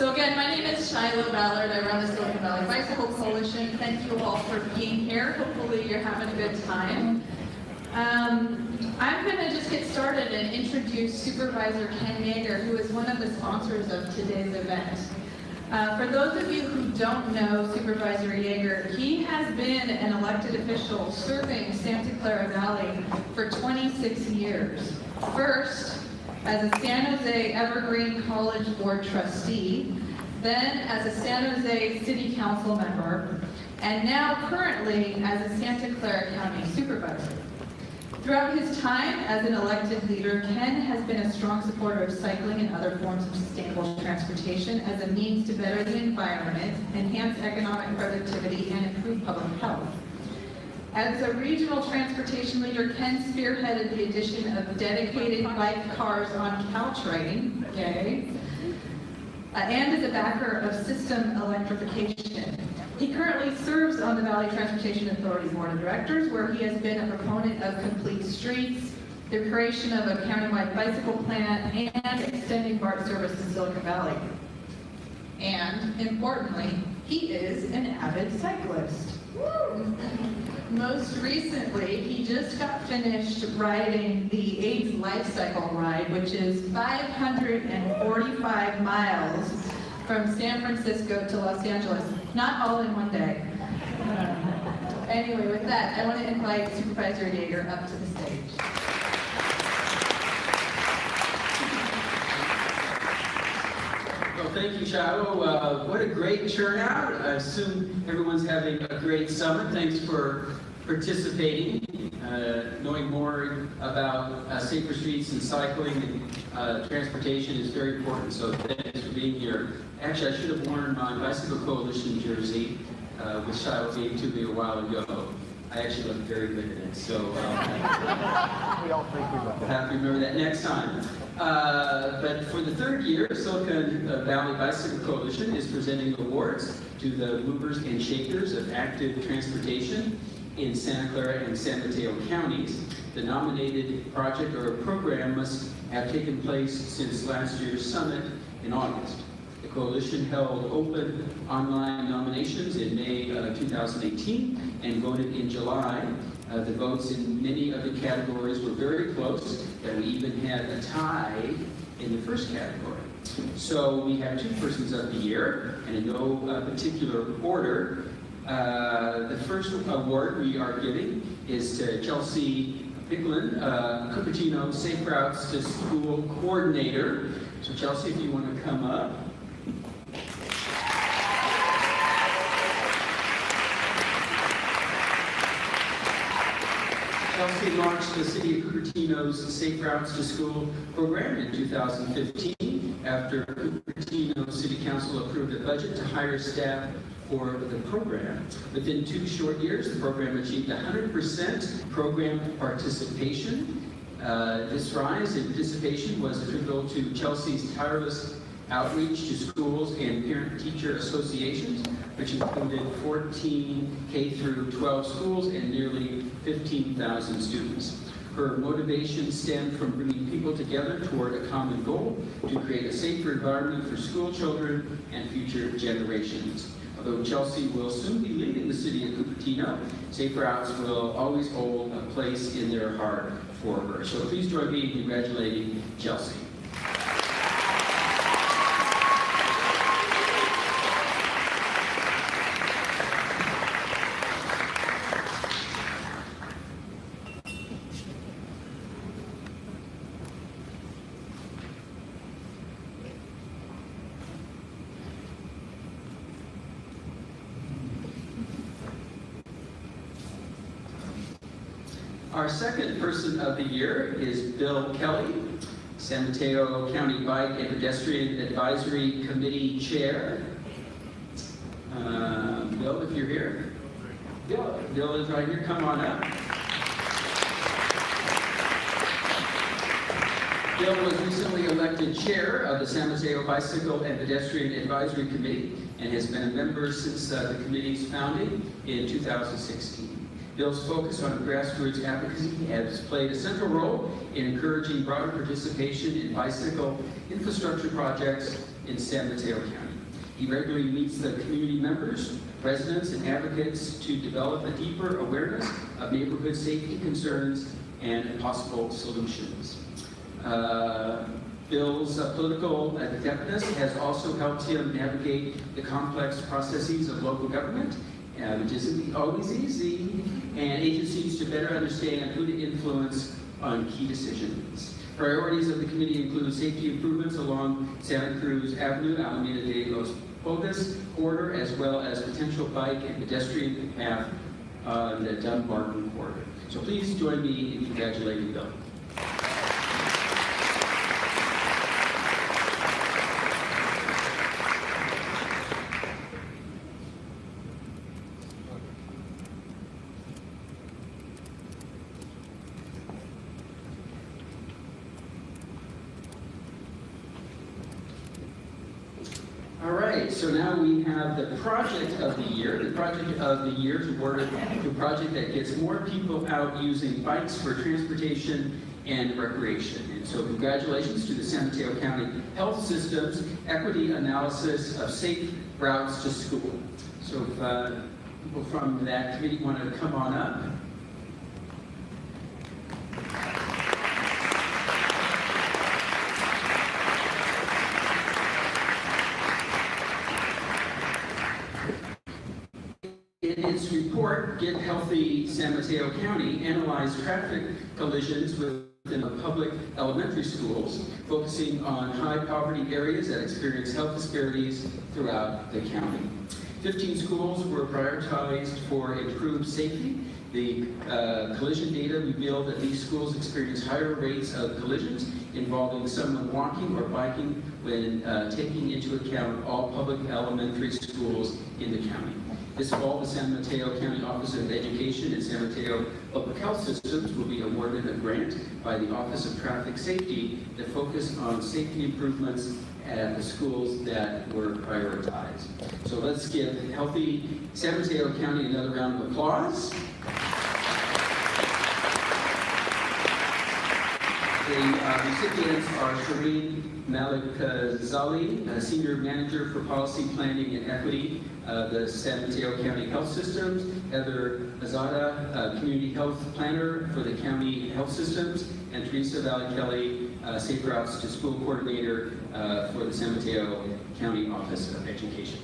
So again, my name is Shiloh Ballard. I run the Silicon Valley Bicycle Coalition. Thank you all for being here. Hopefully you're having a good time. I'm going to just get started and introduce Supervisor Ken Yeager, who is one of the sponsors of today's event. For those of you who don't know Supervisor Yeager, he has been an elected official serving Santa Clara Valley for 26 years. First, as a San Jose Evergreen College Board trustee, then as a San Jose City Council member, and now currently as a Santa Clara County Supervisor. Throughout his time as an elected leader, Ken has been a strong supporter of cycling and other forms of sustainable transportation as a means to better the environment, enhance economic productivity, and improve public health. As a regional transportation leader, Ken spearheaded the addition of dedicated bike cars on couch riding, yay, and is a backer of system electrification. He currently serves on the Valley Transportation Authority Board of Directors, where he has been a proponent of complete streets, the creation of a countywide bicycle plan, and extending BART service to Silicon Valley. And importantly, he is an avid cyclist. Woo! Most recently, he just got finished riding the AIDS Life Cycle Ride, which is 545 miles from San Francisco to Los Angeles, not all in one day. Anyway, with that, I want to invite Supervisor Yeager up to the stage. Well, thank you, Shiloh. What a great turnout. I assume everyone's having a great summer. Thanks for participating. Knowing more about safer streets and cycling and transportation is very important, so thanks for being here. Actually, I should have worn my Bicycle Coalition jersey, which Shiloh gave to me a while ago. I actually look very good in it, so we all think we look good. have to remember that next time. But for the third year, Silicon Valley Bicycle Coalition is presenting awards to the movers and shakers of active transportation in Santa Clara and San Mateo counties. The nominated project or program must have taken place since last year's summit in August. The coalition held open online nominations in May 2018 and voted in July. The votes in many of the categories were very close, and we even had a tie in the first category. So we have two persons of the year, and in no particular order. The first award we are giving is to Chelsea Biklen, Cupertino Safe Routes to School Coordinator. So Chelsea, if you want to come up. Chelsea launched the City of Cupertino's Safe Routes to School program in 2015 after Cupertino City Council approved a budget to hire staff for the program. Within 2 short years, the program achieved 100% program participation. This rise in participation was attributable to Chelsea's tireless outreach to schools and parent-teacher associations, which included 14 K-12 schools and nearly 15,000 students. Her motivation stemmed from bringing people together toward a common goal to create a safer environment for school children and future generations. Although Chelsea will soon be leaving the city of Cupertino, Safe Routes will always hold a place in their heart for her. So please join me in congratulating Chelsea. Our second person of the year is Bill Kelly, San Mateo County Bike and Pedestrian Advisory Committee Chair. Bill, if you're here. Bill is right here. Come on up. Bill was recently elected chair of the San Mateo Bicycle and Pedestrian Advisory Committee and has been a member since the committee's founding in 2016. Bill's focus on grassroots advocacy has played a central role in encouraging broader participation in bicycle infrastructure projects in San Mateo County. He regularly meets the community members, residents, and advocates to develop a deeper awareness of neighborhood safety concerns and possible solutions. Bill's political adeptness has also helped him navigate the complex processes of local government, which isn't always easy, and agencies to better understand who to influence on key decisions. Priorities of the committee include safety improvements along Santa Cruz Avenue, Alameda de los Pogas corridor, as well as potential bike and pedestrian path on the Dunbarton corridor. So please join me in congratulating Bill. All right, so now we have the project of the year. The project of the year is awarded to a project that gets more people out using bikes for transportation and recreation. And so congratulations to the San Mateo County Health System's Equity Analysis of Safe Routes to School. So if people from that committee want to come on up. In its report, Get Healthy San Mateo County analyzed traffic collisions within the public elementary schools, focusing on high poverty areas that experience health disparities throughout the county. 15 schools were prioritized for improved safety. The collision data revealed that these schools experience higher rates of collisions involving someone walking or biking when taking into account all public elementary schools in the county. This fall, the San Mateo County Office of Education and San Mateo Public Health Systems will be awarded a grant by the Office of Traffic Safety that focus on safety improvements at the schools that were prioritized. So let's give Healthy San Mateo County another round of applause. The recipients are Shireen Malikazali, Senior Manager for Policy Planning and Equity of the San Mateo County Health Systems, Heather Azada, Community Health Planner for the County Health Systems, and Teresa Valley Kelly, Safe Routes to School Coordinator for the San Mateo County Office of Education.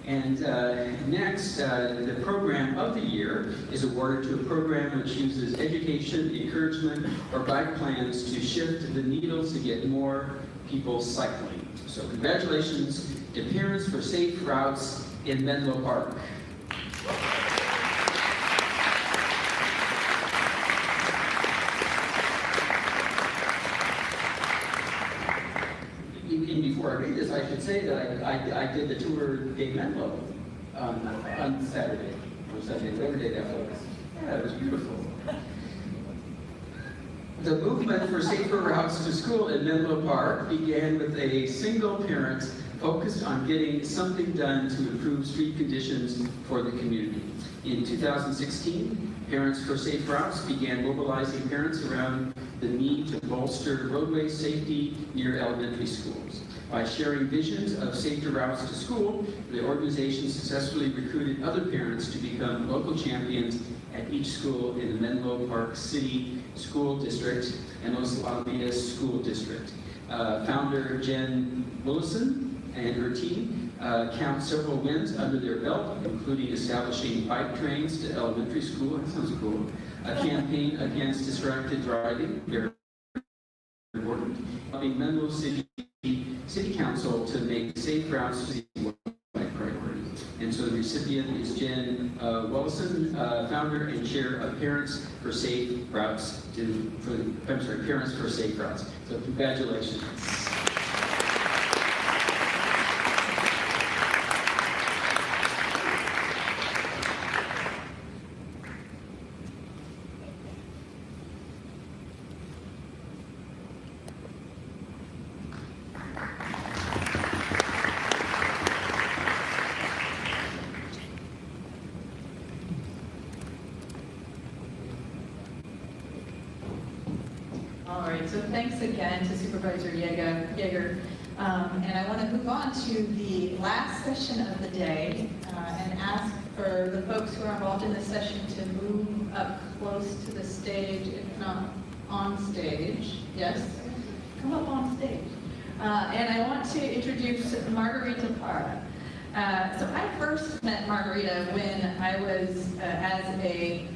And next, the program of the year is awarded to a program which uses education, encouragement, or bike plans to shift the needles to get more people cycling. So congratulations to Parents for Safe Routes in Menlo Park. And before I read this, I should say that I did the Tour de Menlo on Saturday, or Sunday, whatever day that was. Yeah, it was beautiful. The movement for safer routes to school in Menlo Park began with a single parent focused on getting something done to improve street conditions for the community. In 2016, Parents for Safe Routes began mobilizing parents around the need to bolster roadway safety near elementary schools. By sharing visions of safer routes to school, the organization successfully recruited other parents to become local champions at each school in the Menlo Park City School District and Los Alamitos School District. Founder Jen Willison and her team count several wins under their belt, including establishing bike trains to elementary school. That sounds cool. A campaign against distracted driving, very important. Helping Menlo City Council to make safe routes to the priority. And so the recipient is Jen Willison, founder and chair of Parents for Safe Routes Parents for Safe Routes. So congratulations. So thanks again to Supervisor Yeager. And I want to move on to the last session of the day and ask for the folks who are involved in this session to move up close to the stage, if not on stage. Yes? Come up on stage. And I want to introduce Margarita Parra. So I first met Margarita when I was as a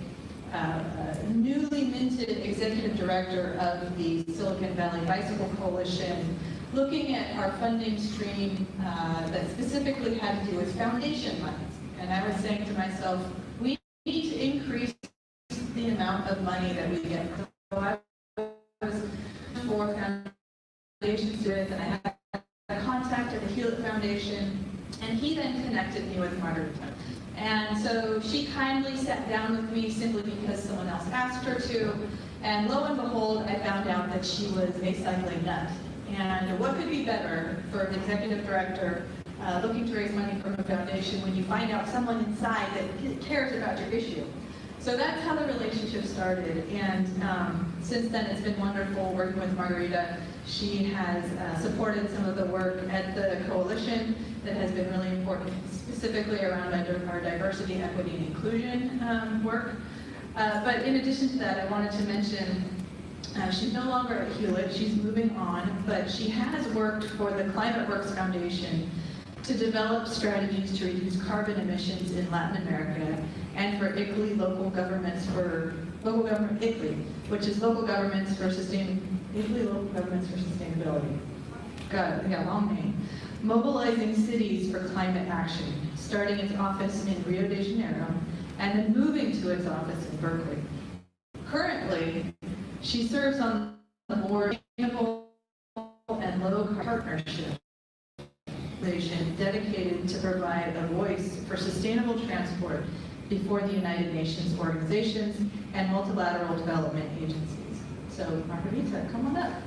newly minted executive director of the Silicon Valley Bicycle Coalition, looking at our funding stream that specifically had to do with foundation monies. And I was saying to myself, we need to increase the amount of money that we get. So I was for foundations to it, and I had a contact at the Hewlett Foundation, and he then connected me with Margarita. And so she kindly sat down with me simply because someone else asked her to, and lo and behold, I found out that she was a cycling nut. And what could be better for an executive director looking to raise money from a foundation when you find out someone inside that cares about your issue? So that's how the relationship started, and since then it's been wonderful working with Margarita. She has supported some of the work at the coalition that has been really important, specifically around our diversity, equity, and inclusion work. But in addition to that, I wanted to mention she's no longer at Hewlett, she's moving on, but she has worked for the Climate Works Foundation to develop strategies to reduce carbon emissions in Latin America, and for ICLEI, ICLEI, which is Local Governments for Sustainability. God, I got a long name. Mobilizing cities for climate action, starting its office in Rio de Janeiro, and then moving to its office in Berkeley. Currently, she serves on the board of Sustainable and Low Partnership, dedicated to provide a voice for sustainable transport before the United Nations organizations and multilateral development agencies. So Margarita, come on up.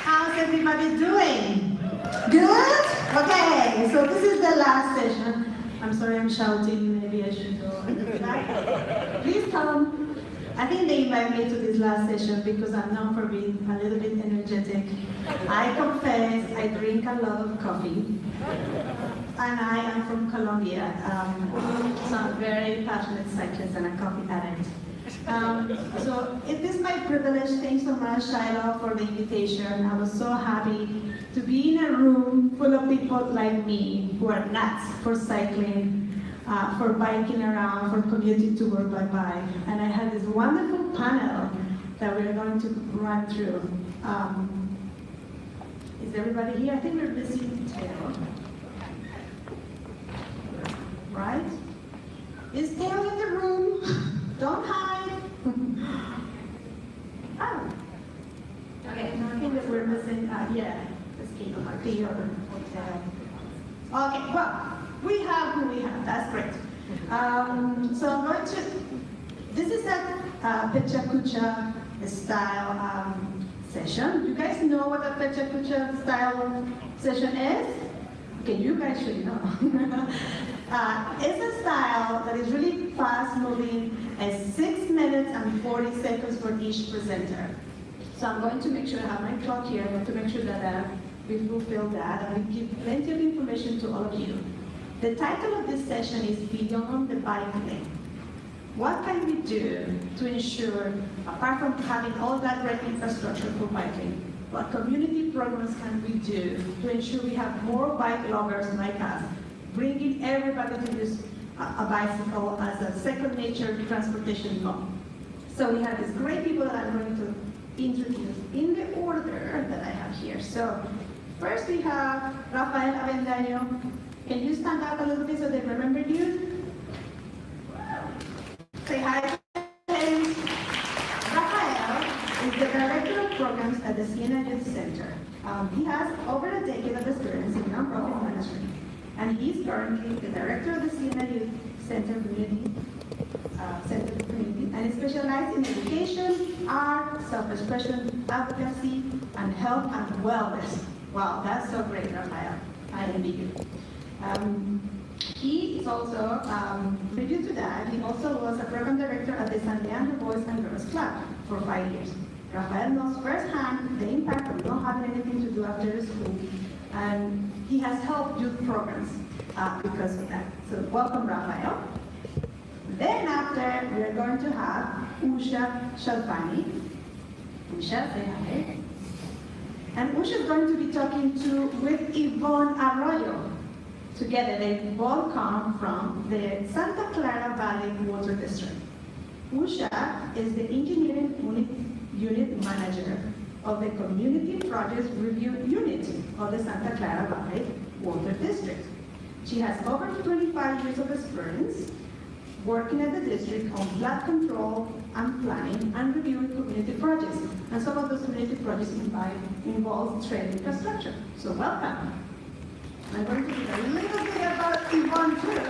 How's everybody doing? Good? Okay, so this is the last session. I'm sorry I'm shouting, maybe I should go in the back. Please come. I think they invited me to this last session because I'm known for being a little bit energetic. I confess, I drink a lot of coffee. And I am from Colombia, so I'm a very passionate cyclist and a coffee addict. So it is my privilege. Thanks so much, Shiloh, for the invitation. I was so happy to be in a room full of people like me who are nuts for cycling, for biking around, for commuting to work by bike. And I had this wonderful panel that we're going to run through. Is everybody here? I think we're missing Mateo. Right? Is Mateo in the room? Don't hide. Oh. Okay, I think that we're missing, the other hotel. Okay, well, we have who we have, that's great. So I'm going to, this is a PechaKucha style session. You guys know what a PechaKucha style session is? Okay, you guys should know. It's a style that is really fast moving, 6 minutes and 40 seconds for each presenter. So I'm going to make sure I have my clock here. I'm going to make sure that we fulfill that, and we give plenty of information to all of you. The title of this session is Beyond the Biklen. What can we do to ensure, apart from having all that great infrastructure for biking, what community programs can we do to ensure we have more bike lovers like us, bringing everybody to use a bicycle as a second nature transportation mode? So we have these great people that I'm going to introduce in the order that I have here. So first we have Rafael Avendaño. Can you stand up a little bit so they remember you? Say hi. Rafael is the Director of Programs at the Siena Youth Center. He has over a decade of experience in nonprofit management, and he's currently the Director of the Siena Youth Center Community, and he specializes in education, art, self-expression, advocacy, and health and wellness. Wow, that's so great, Rafael. I envy you. He is also, previous to that, he also was a program director at the San Leandro Boys and Girls Club for 5 years. Rafael knows firsthand the impact of not having anything to do after school, and he has helped youth programs because of that. So welcome, Rafael. Then after, we are going to have Usha Shalpani. Usha, say hi. And Usha is going to be talking with Yvonne Arroyo. Together, they both come from the Santa Clara Valley Water District. Usha is the engineering unit manager of the Community Projects Review Unit of the Santa Clara Valley Water District. She has over 25 years of experience working at the district on flood control and planning and reviewing community projects. And some of those community projects involve trade infrastructure. So welcome. I'm going to give a little bit about Yvonne too.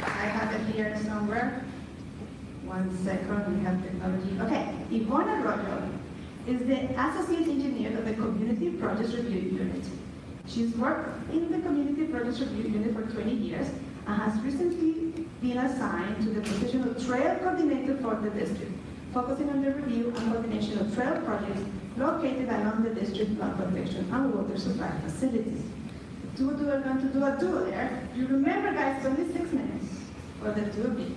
I have it here somewhere. 1 second, we have technology. Okay, Yvonne Arroyo is the Associate Engineer of the Community Projects Review Unit. She's worked in the Community Projects Review Unit for 20 years and has recently been assigned to the position of Trail Coordinator for the district, focusing on the review and coordination of trail projects located along the district flood protection and water supply facilities. Two are going to do a duo there. You remember, guys, it's only 6 minutes for the two of you.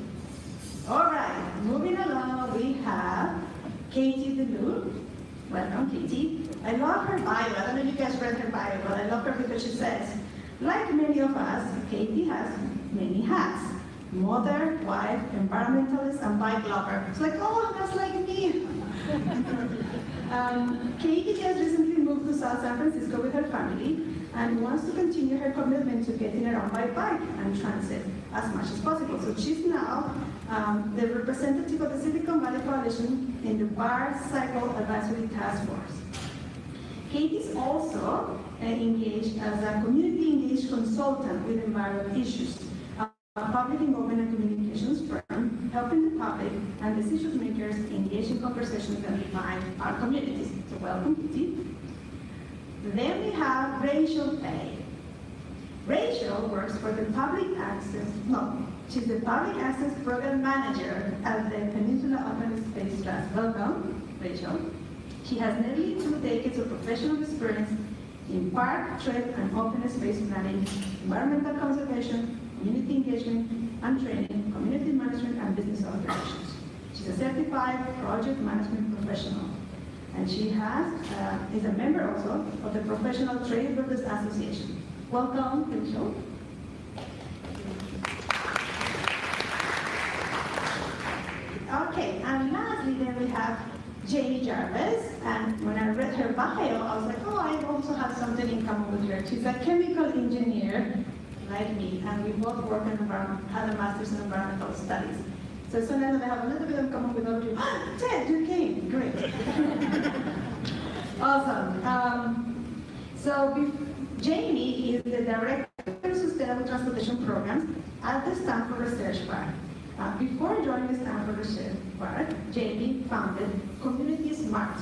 All right, moving along, we have Katie DeLue. Welcome, Katie. I love her bio. I don't know if you guys read her bio, but I love her because she says, like many of us, Katie has many hats. Mother, wife, environmentalist, and bike lover. It's like, oh, that's like me. Katie has recently moved to South San Francisco with her family and wants to continue her commitment to getting around by bike and transit as much as possible. So she's now the representative of the Silicon Valley Coalition in the Bar Cycle Advisory Task Force. Katie's also engaged as a community engaged consultant with environmental issues, a public involvement and communications firm, helping the public and decision makers engage in conversations that define our communities. So welcome, Katie. Then we have Rachel Fay. Rachel works for the she's the Public Access Program Manager at the Peninsula Open Space Trust. Welcome, Rachel. She has nearly 2 decades of professional experience in park, trail, and open space planning, environmental conservation, community engagement and training, community management, and business operations. She's a certified project management professional. And she is a member also of the Professional Trade Builders Association. Welcome, Rachel. Okay, and lastly then we have Jamie Jarvis, and when I read her bio, I was like, oh, I also have something in common with her. She's a chemical engineer like me, and we both work in had a master's in environmental studies. So sometimes I have a little bit of common with all of you. Ted, you came, great. Awesome. Jamie is the Director of Sustainable Transportation Programs at the Stanford Research Park. Before joining the Stanford Research Park, Jamie founded Community Smart,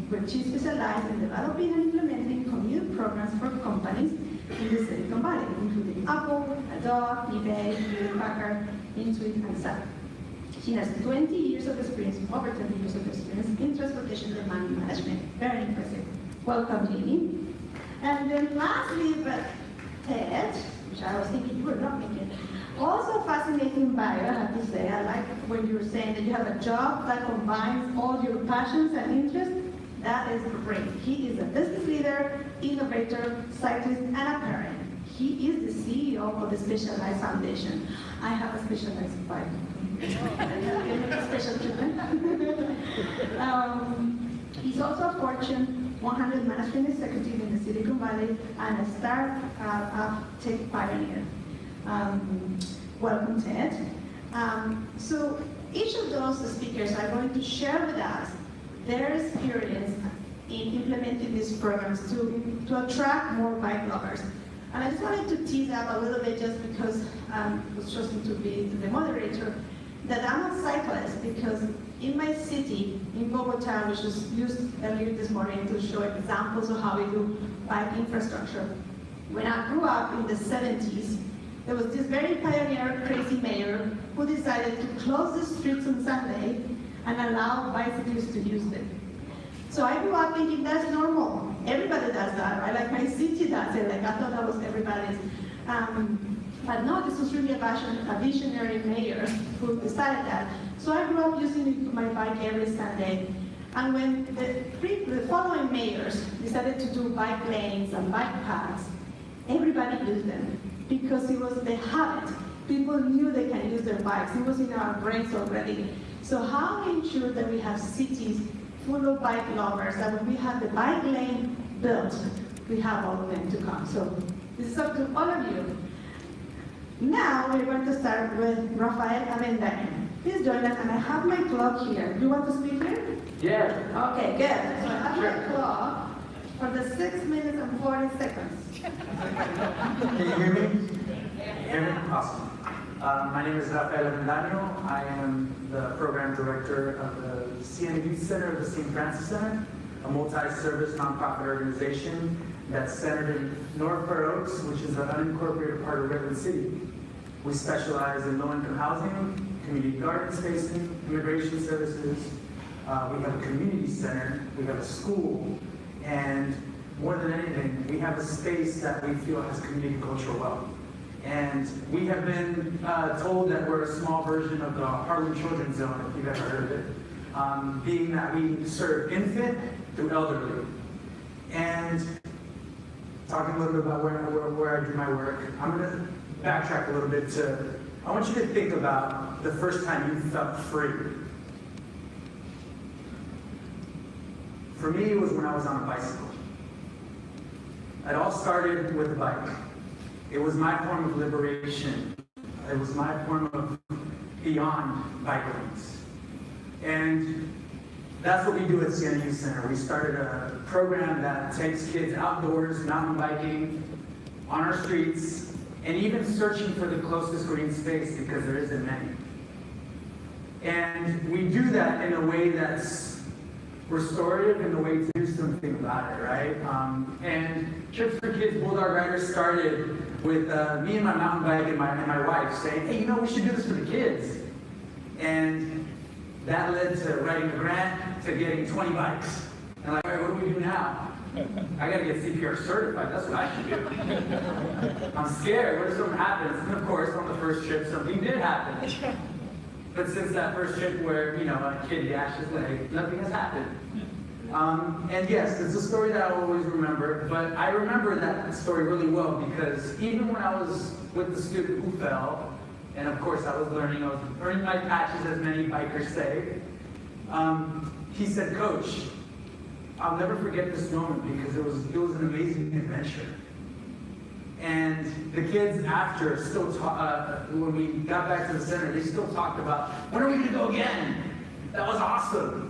which is specialized in developing and implementing commute programs for companies in the Silicon Valley, including Apple, Adobe, eBay, Packard, Intuit, and SAP. She has 20 years of experience, over 20 years of experience in transportation demand management. Very impressive. Welcome, Jamie. And then lastly, but Ted, which I was thinking you were not making, also fascinating bio, I have to say. I like when you were saying that you have a job that combines all your passions and interests. That is great. He is a business leader, innovator, cyclist, and a parent. He is the CEO of the Specialized Foundation. I have a specialized bio. Special treatment. He's also a Fortune 100 management executive in the Silicon Valley and a startup tech pioneer. Welcome, Ted. So each of those speakers are going to share with us their experience in implementing these programs to attract more bike lovers. And I just wanted to tease up a little bit just because I was chosen to be the moderator, that I'm a cyclist because in my city, in Bogota, which was used earlier this morning to show examples of how we do bike infrastructure. When I grew up in the 70s, there was this very pioneer, crazy mayor who decided to close the streets on Sunday and allow bicyclists to use them. So I grew up thinking that's normal. Everybody does that, right? Like my city does it. Like I thought that was everybody's. But no, this was really a visionary mayor who decided that. So I grew up using my bike every Sunday. And when the following mayors decided to do bike lanes and bike paths, everybody used them because it was the habit. People knew they can use their bikes. It was in our brains already. So how we ensure that we have cities full of bike lovers, that when we have the bike lane built, we have all of them to come. So this is up to all of you. Now we're going to start with Rafael Avendaño. Please join us, and I have my clock here. Do you want to speak here? Yeah. Okay, good. So I have my clock for the 6 minutes and 40 seconds. Can you hear me? Hear me? Awesome. My name is Rafael Avendaño. I am the program director of the CN Youth Center of the St. Francis Center, a multi-service nonprofit organization that's centered in North Fair Oaks, which is an unincorporated part of Redwood City. We specialize in low-income housing, community garden spacing, immigration services. We have a community center, we have a school, and more than anything, we have a space that we feel has community cultural wealth. And we have been told that we're a small version of the Harlem Children's Zone, if you've ever heard of it, being that we serve infant through elderly. And talking a little bit about where I do my work, I'm going to backtrack a little bit to, I want you to think about the first time you felt free. For me, it was when I was on a bicycle. It all started with a bike. It was my form of liberation. It was my form of beyond bike lanes. And that's what we do at Siena Youth Center. We started a program that takes kids outdoors, mountain biking, on our streets, and even searching for the closest green space because there isn't many. And we do that in a way that's restorative, in a way to do something about it, right? And Trips for Kids Bulldog Riders started with me and my mountain bike and my wife saying, hey, you know, we should do this for the kids. And that led to writing a grant, to getting 20 bikes. And like, all right, what do we do now? I gotta get CPR certified, that's what I should do. I'm scared, what if something happens? And of course, on the first trip, something did happen. But since that first trip where, you know, a kid dashed his leg, nothing has happened. And yes, it's a story that I always remember, but I remember that story really well because even when I was with the student who fell, and of course I was earning my patches, as many bikers say, he said, Coach, I'll never forget this moment because it was an amazing adventure. And the kids after still when we got back to the center, they still talked about, when are we gonna go again? That was awesome.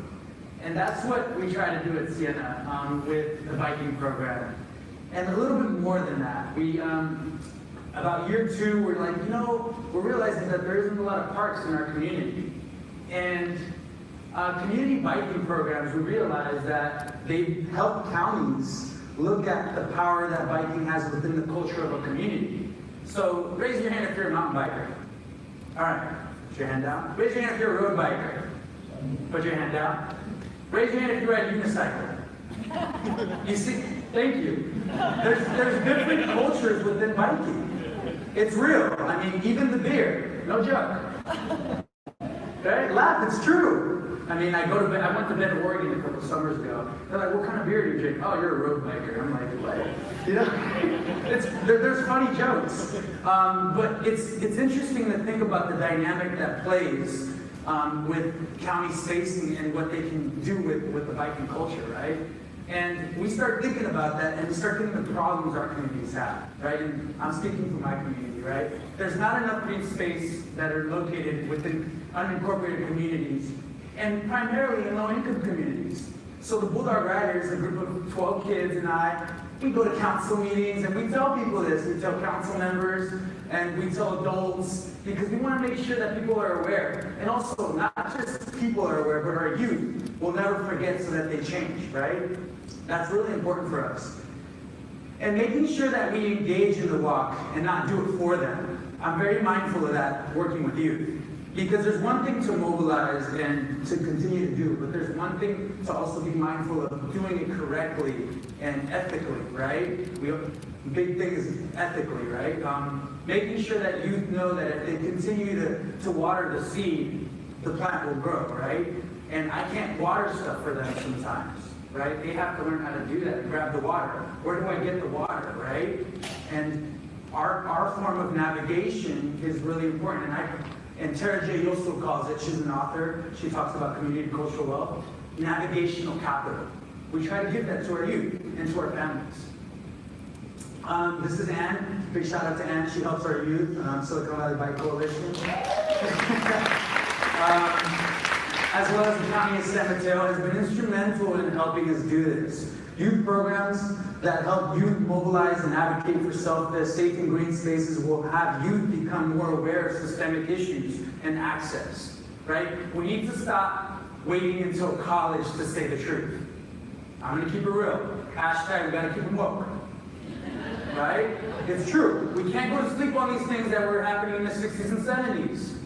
And that's what we try to do at Siena with the biking program. And a little bit more than that. We, about year 2, we're like, you know, we're realizing that there isn't a lot of parks in our community. And community biking programs, we realized that they help counties look at the power that biking has within the culture of a community. So raise your hand if you're a mountain biker. All right, put your hand down. Raise your hand if you're a road biker. Put your hand down. Raise your hand if you ride a unicycle. You see, thank you. There's different cultures within biking. It's real. I mean, even the beer, no joke. Okay, laugh, it's true. I mean, I went to Bend, Oregon a couple summers ago. They're like, what kind of beer do you drink? Oh, you're a road biker. I'm like, what? You know, there's funny jokes. But it's interesting to think about the dynamic that plays with county spacing and what they can do with the biking culture, right? And we start thinking about that, and we start thinking of the problems our communities have, right? And I'm speaking for my community, right? There's not enough green space that are located within unincorporated communities, and primarily in low-income communities. So the Bulldog Riders, a group of 12 kids and we go to council meetings and we tell people this. We tell council members and we tell adults because we want to make sure that people are aware. And also, not just people are aware, but our youth will never forget so that they change, right? That's really important for us. And making sure that we engage in the walk and not do it for them. I'm very mindful of that working with youth. Because there's one thing to mobilize and to continue to do, but there's one thing to also be mindful of doing it correctly and ethically, right? Big thing is ethically, right? Making sure that youth know that if they continue to water the seed, the plant will grow, right? And I can't water stuff for them sometimes, right? They have to learn how to do that, grab the water. Where do I get the water, right? And our form of navigation is really important. And Tara J. Yoso calls it, she's an author, she talks about community and cultural wealth, navigational capital. We try to give that to our youth and to our families. This is Ann, big shout out to Ann, she helps our youth, Silicon Valley Bike Coalition. As well as the County of San Mateo has been instrumental in helping us do this. Youth programs that help youth mobilize and advocate for safe and green spaces will have youth become more aware of systemic issues and access, right? We need to stop waiting until college to say the truth. I'm gonna keep it real. Hashtag, we gotta keep them woke. Right? It's true. We can't go to sleep on these things that were happening in the 60s and 70s.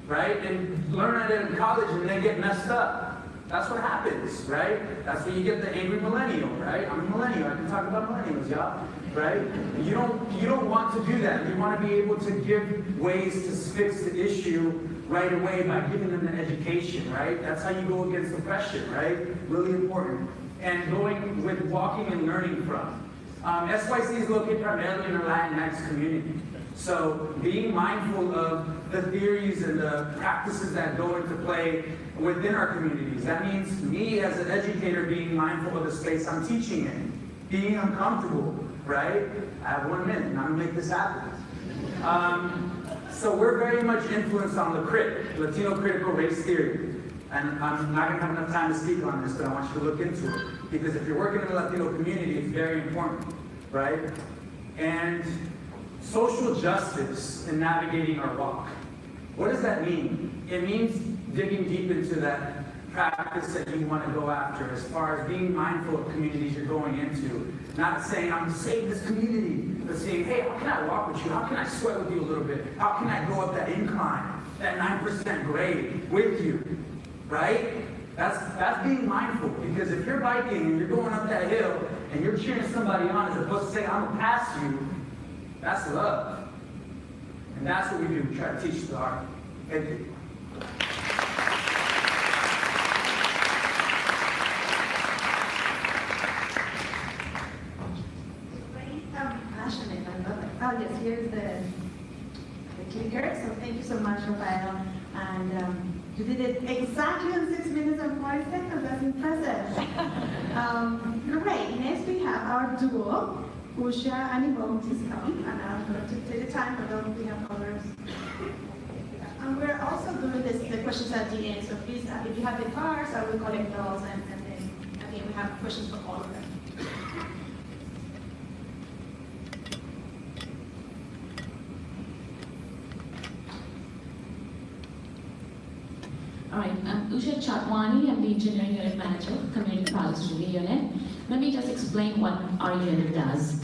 Right? And learn it in college and then get messed up. That's what happens, right? That's when you get the angry millennial, right? I'm a millennial, I can talk about millennials, y'all, right? You don't want to do that. You want to be able to give ways to fix the issue right away by giving them the education, right? That's how you go against oppression, right? Really important. And going with walking and learning from. SYC is located primarily in the Latinx community. So being mindful of the theories and the practices that go into play within our communities. That means me as an educator being mindful of the space I'm teaching in, being uncomfortable, right? I have 1 minute and I'm gonna make this happen. So we're very much influenced on the CRIT, Latino Critical Race Theory. And I'm not gonna have enough time to speak on this, but I want you to look into it. Because if you're working in the Latino community, it's very important, right? And social justice in navigating our walk. What does that mean? It means digging deep into that practice that you want to go after, as far as being mindful of communities you're going into. Not saying, I'm going to save this community, but saying, hey, how can I walk with you? How can I sweat with you a little bit? How can I go up that incline, that 9% grade with you, right? That's being mindful, because if you're biking and you're going up that hill and you're cheering somebody on as opposed to saying, I'm going to pass you, that's love. And that's what we do. We try to teach the art. Thank you. Very passionate, I love it. Oh yes, here's the clicker. So thank you so much, Rafael. And you did it exactly in 6 minutes and 40 seconds. That's impressive. Great. Next we have our duo. Pusha and Yvonne, please come. And I'm going to take the time for those we have others. And we're also doing the questions at the end. So please, if you have the cards, I will collect those. And then again, we have questions for all of them. All right, I'm Usha Chatwani. I'm the Engineering Unit Manager, Community Projects Review Unit. Let me just explain what our unit does.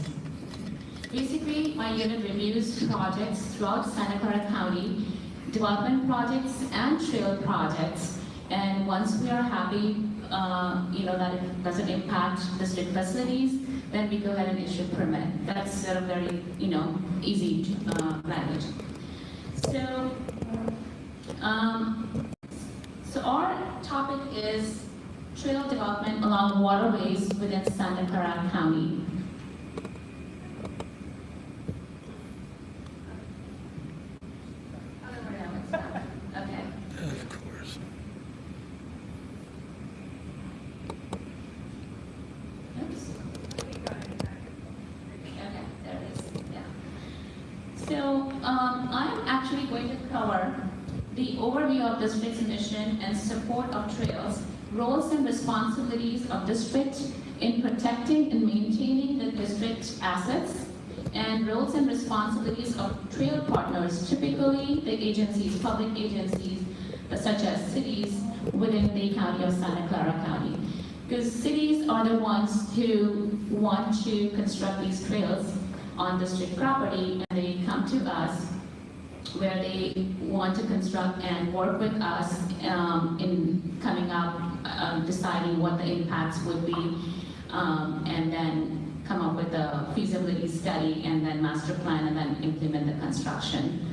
Basically, my unit reviews projects throughout Santa Clara County, development projects and trail projects. And once we are happy, that it doesn't impact district facilities, then we go ahead and issue a permit. That's sort of very, easy to manage. So our topic is trail development along waterways within Santa Clara County. Okay. Of course. Oops. Okay, there it is. Yeah. So I'm actually going to cover the overview of district's mission and support of trails, roles and responsibilities of district in protecting and maintaining the district assets, and roles and responsibilities of trail partners, typically the agencies, public agencies, such as cities within the county of Santa Clara County. Because cities are the ones who want to construct these trails on district property, and they come to us where they want to construct and work with us in coming up, deciding what the impacts would be, and then come up with a feasibility study, and then master plan, and then implement the construction.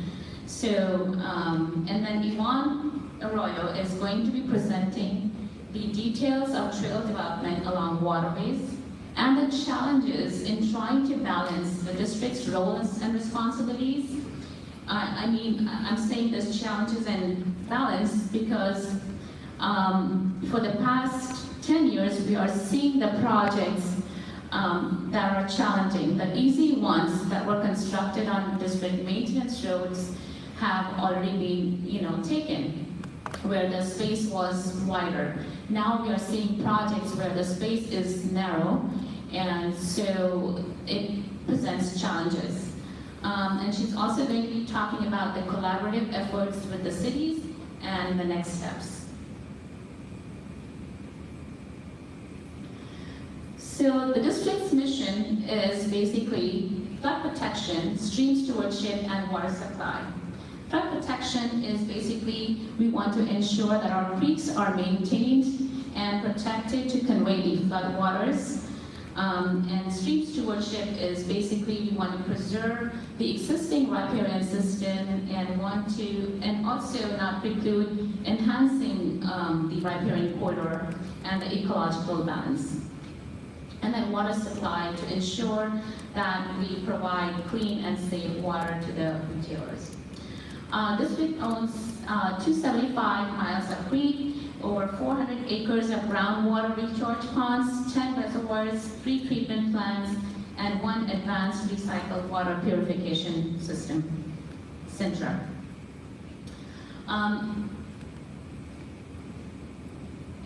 So, and then Yvonne Arroyo is going to be presenting the details of trail development along waterways and the challenges in trying to balance the district's roles and responsibilities. I mean, I'm saying there's challenges and balance because for the past 10 years, we are seeing the projects that are challenging. The easy ones that were constructed on district maintenance roads have already been, taken, where the space was wider. Now we are seeing projects where the space is narrow, and so it presents challenges. And she's also going to be talking about the collaborative efforts with the cities and the next steps. So the district's mission is basically flood protection, stream stewardship, and water supply. Flood protection is basically, we want to ensure that our creeks are maintained and protected to convey the flood waters. And stream stewardship is basically, we want to preserve the existing riparian system and also not preclude enhancing the riparian corridor and the ecological balance. And then water supply to ensure that we provide clean and safe water to the retailers. District owns 275 miles of creek, over 400 acres of groundwater recharge ponds, 10 reservoirs, 3 treatment plants, and 1 advanced recycled water purification system, Centra.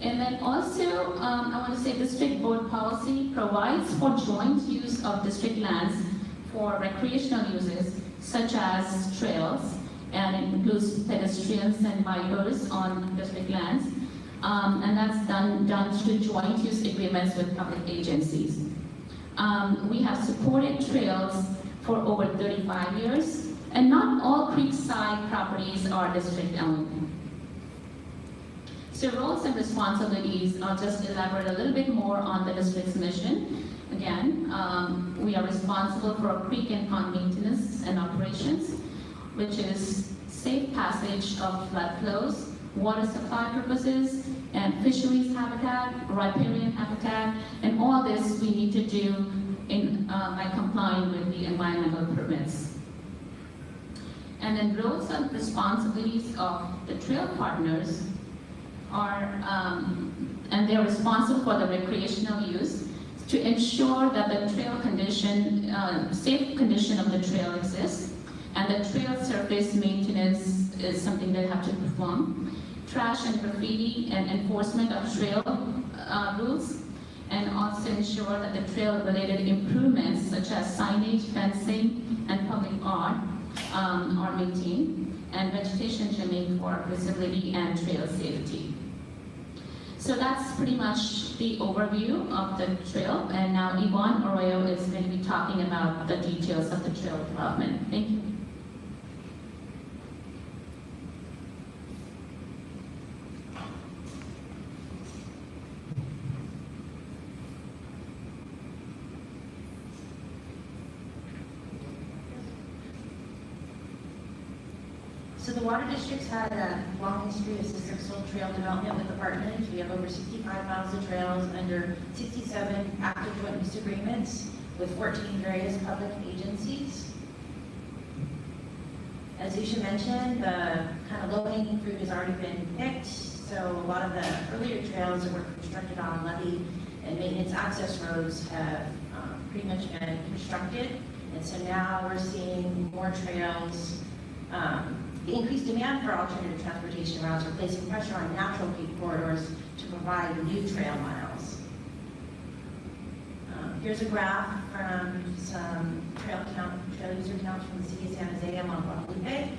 And then also, I want to say district board policy provides for joint use of district lands for recreational uses, such as trails, and it includes pedestrians and bikers on district lands. And that's done through joint use agreements with public agencies. We have supported trails for over 35 years, and not all creekside properties are district owned. So roles and responsibilities, I'll just elaborate a little bit more on the district's mission. Again, we are responsible for creek and pond maintenance and operations, which is safe passage of flood flows, water supply purposes, and fisheries habitat, riparian habitat, and all this we need to do by complying with the environmental permits. And then roles and responsibilities of the trail partners are, and they're responsible for the recreational use to ensure that the trail condition, safe condition of the trail exists, and the trail surface maintenance is something they have to perform. Trash and graffiti and enforcement of trail rules, and also ensure that the trail-related improvements such as signage, fencing, and public art are maintained, and vegetation trimming for visibility and trail safety. So that's pretty much the overview of the trail, and now Yvonne Arroyo is going to be talking about the details of the trail development. Thank you. So the water district's had a long history of successful trail development with the partners. We have over 65 miles of trails under 67 active joint use agreements with 14 various public agencies. As Isha mentioned, the kind of low-hanging fruit has already been picked. So a lot of the earlier trails that were constructed on levee and maintenance access roads have pretty much been constructed. And so now we're seeing more trails. The increased demand for alternative transportation routes are placing pressure on natural peak corridors to provide new trail miles. Here's a graph from some trail user counts from the city of San Jose along Guadalupe.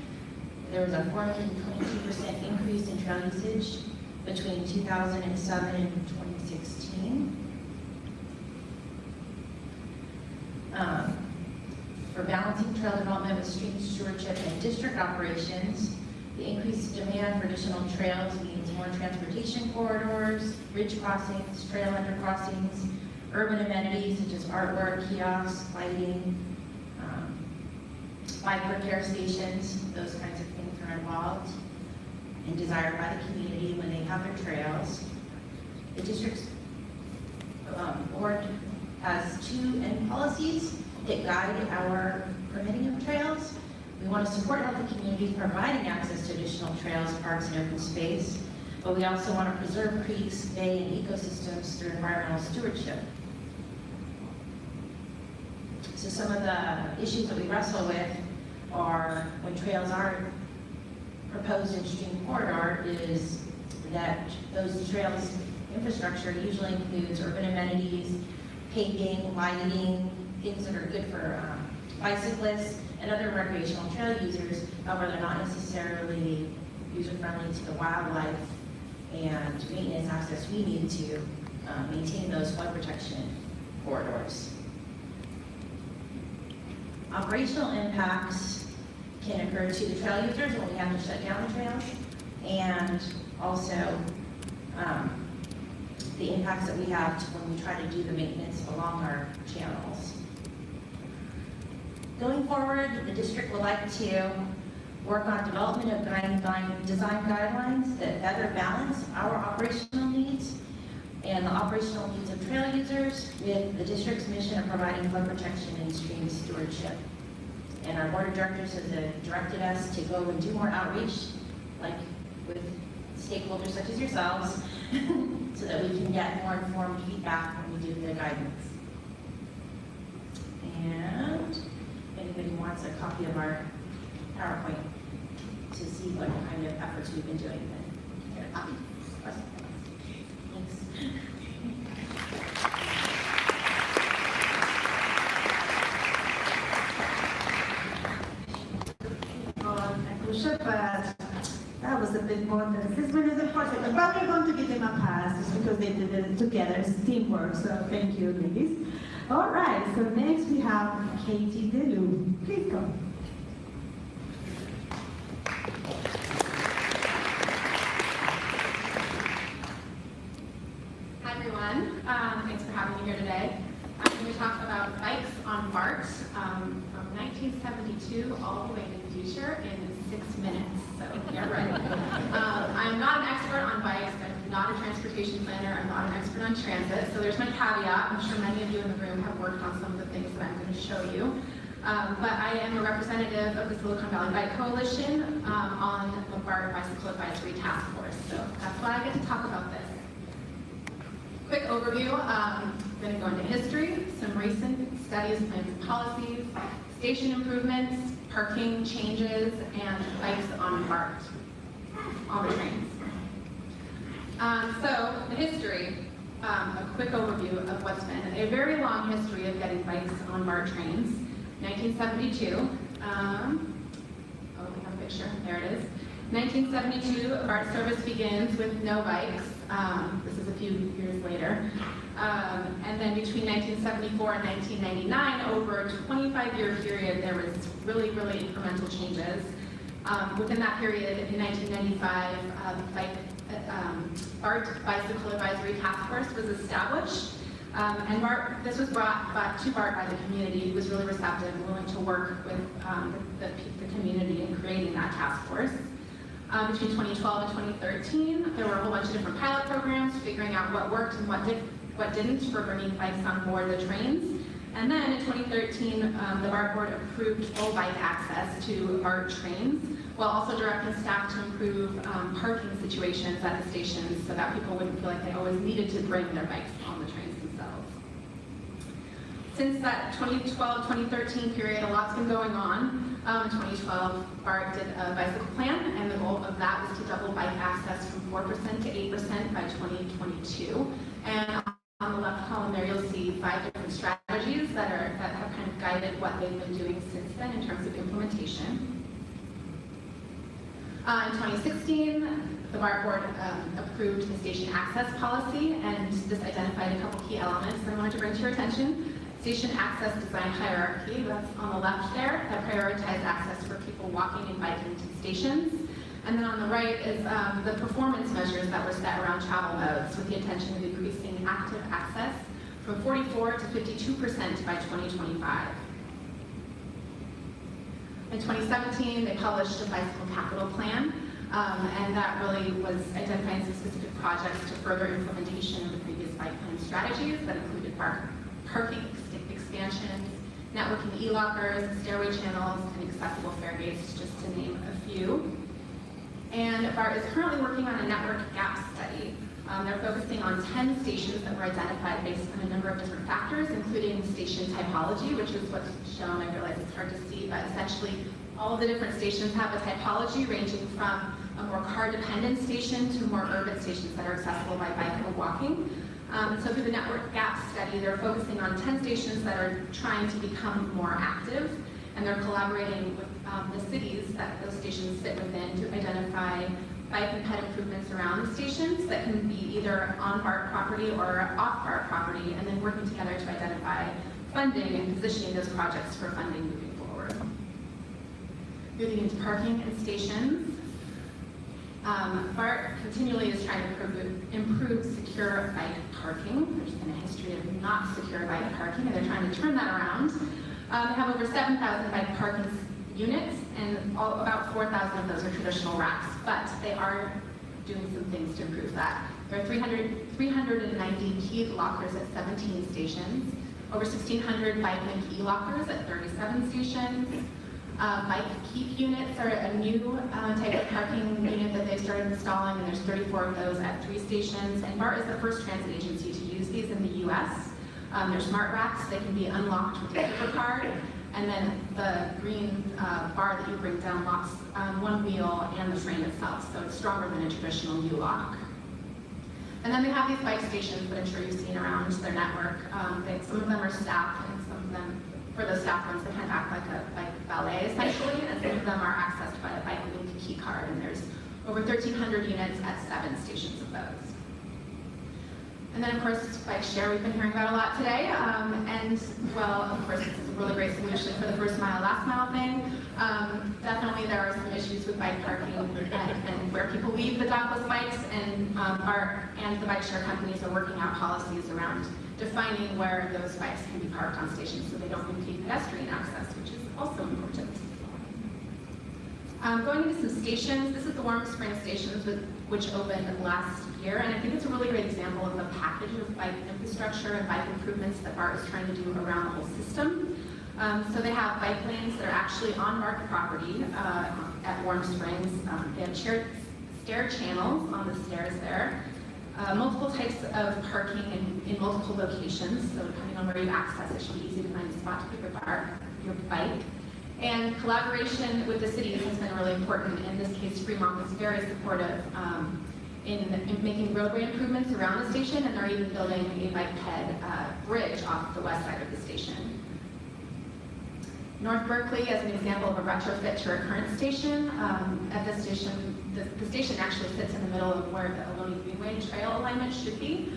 There was a 422% increase in trail usage between 2007 and 2016. For balancing trail development with stream stewardship and district operations. The increased demand for additional trails means more transportation corridors, ridge crossings, trail under crossings, urban amenities such as artwork, kiosks, lighting, bike repair stations. Those kinds of things are involved and desired by the community when they have their trails. The district's board has 2 end policies that guide our permitting of trails. We want to support healthy communities providing access to additional trails, parks, and open space, but we also want to preserve creeks, bay, and ecosystems through environmental stewardship. So some of the issues that we wrestle with are when trails are proposed in stream corridor is that those trails infrastructure usually includes urban amenities, paving, lighting, things that are good for bicyclists and other recreational trail users. However, they're not necessarily user-friendly to the wildlife and maintenance access we need to maintain those flood protection corridors. Operational impacts can occur to the trail users when we have to shut down the trails, and also the impacts that we have to when we try to do the maintenance along our channels. Going forward, the district would like to work on development of design guidelines that better balance our operational needs and the operational needs of trail users with the district's mission of providing flood protection and stream stewardship. And our board of directors has directed us to go and do more outreach, like with stakeholders such as yourselves, so that we can get more informed feedback when we do the guidance. And if anybody wants a copy of our PowerPoint to see what kind of efforts we've been doing, then get a copy. Thanks. But that was a bit more than 6 minutes of project. But we're going to give them a pass just because they did it together. It's teamwork, so thank you, ladies. All right, so next we have Katie DeLu. Please go. Hi everyone, thanks for having me here today. I'm going to talk about bikes on BART from 1972 all the way to the future in 6 minutes, so get ready. I'm not an expert on bikes, I'm not a transportation planner, I'm not an expert on transit, so there's my caveat. I'm sure many of you in the room have worked on some of the things that I'm going to show you. But I am a representative of the Silicon Valley Bike Coalition on the BART Bicycle Advisory Task Force, so that's why I get to talk about this. Quick overview, I'm going to go into history, some recent studies, plans, and policies, station improvements, parking changes, and bikes on BART, on the trains. So, the history, a quick overview of what's been a very long history of getting bikes on BART trains. 1972, we have a picture, there it is. 1972, BART service begins with no bikes. This is a few years later. And then between 1974 and 1999, over a 25-year period, there was really, really incremental changes. Within that period, in 1995, BART Bicycle Advisory Task Force was established. And this was brought to BART by the community, who was really receptive and willing to work with the community in creating that task force. Between 2012 and 2013, there were a whole bunch of different pilot programs, figuring out what worked and what didn't for bringing bikes on board the trains. And then in 2013, the BART board approved full bike access to BART trains, while also directing staff to improve parking situations at the stations so that people wouldn't feel like they always needed to bring their bikes on the trains themselves. Since that 2012-2013 period, a lot's been going on. In 2012, BART did a bicycle plan, and the goal of that was to double bike access from 4% to 8% by 2022. And on the left column there, you'll see 5 different strategies that have kind of guided what they've been doing since then in terms of implementation. In 2016, the BART board approved the station access policy, and this identified a couple key elements that I wanted to bring to your attention. Station access design hierarchy, that's on the left there, that prioritize access for people walking and biking to stations. And then on the right is the performance measures that were set around travel modes with the intention of increasing active access from 44 to 52% by 2025. In 2017, they published a bicycle capital plan, and that really was identifying some specific projects to further implementation of the previous bike plan strategies that included parking expansions, networking e-lockers, stairway channels, and accessible fare gates, just to name a few. And BART is currently working on a network gap study. They're focusing on 10 stations that were identified based on a number of different factors, including station typology, which is what's shown. I realize it's hard to see, but essentially all of the different stations have a typology ranging from a more car-dependent station to more urban stations that are accessible by bike or walking. So through the network gap study, they're focusing on 10 stations that are trying to become more active, and they're collaborating with the cities that those stations sit within to identify bike and ped improvements around the stations that can be either on BART property or off BART property, and then working together to identify funding and positioning those projects for funding moving forward. Moving into parking and stations. BART continually is trying to improve secure bike parking. There's been a history of not secure bike parking, and they're trying to turn that around. They have over 7,000 bike parking units, and about 4,000 of those are traditional racks, but they are doing some things to improve that. There are 390 key lockers at 17 stations, over 1,600 bike link e-lockers at 37 stations. Bike keep units are a new type of parking unit that they've started installing, and there's 34 of those at 3 stations. And BART is the first transit agency to use these in the US. They're smart racks. They can be unlocked with a paper card, and then the green bar that you bring down locks one wheel and the frame itself, so it's stronger than a traditional U-lock. And then they have these bike stations that I'm sure you've seen around their network. Some of them are staffed, and some of them, for those staffed ones, they kind of act like a bike ballet essentially, and some of them are accessed by a bike link key card, and there's over 1,300 units at 7 stations of those. And then, of course, bike share we've been hearing about a lot today. And, well, of course, this is a really great solution for the first mile, last mile thing. Definitely there are some issues with bike parking and where people leave the dockless bikes, and the bike share companies are working out policies around defining where those bikes can be parked on stations so they don't impede pedestrian access, which is also important. Going into some stations, this is the Warm Springs stations which opened last year, and I think it's a really great example of the package of bike infrastructure and bike improvements that BART is trying to do around the whole system. So they have bike lanes that are actually on BART property at Warm Springs. They have stair channels on the stairs there. Multiple types of parking in multiple locations, so depending on where you access, it should be easy to find a spot to put your bike. And collaboration with the cities has been really important. In this case, Fremont was very supportive in making roadway improvements around the station, and they're even building a bike ped bridge off the west side of the station. North Berkeley, as an example of a retrofit to our current station, at this station, the station actually sits in the middle of where the Ohlone Greenway trail alignment should be.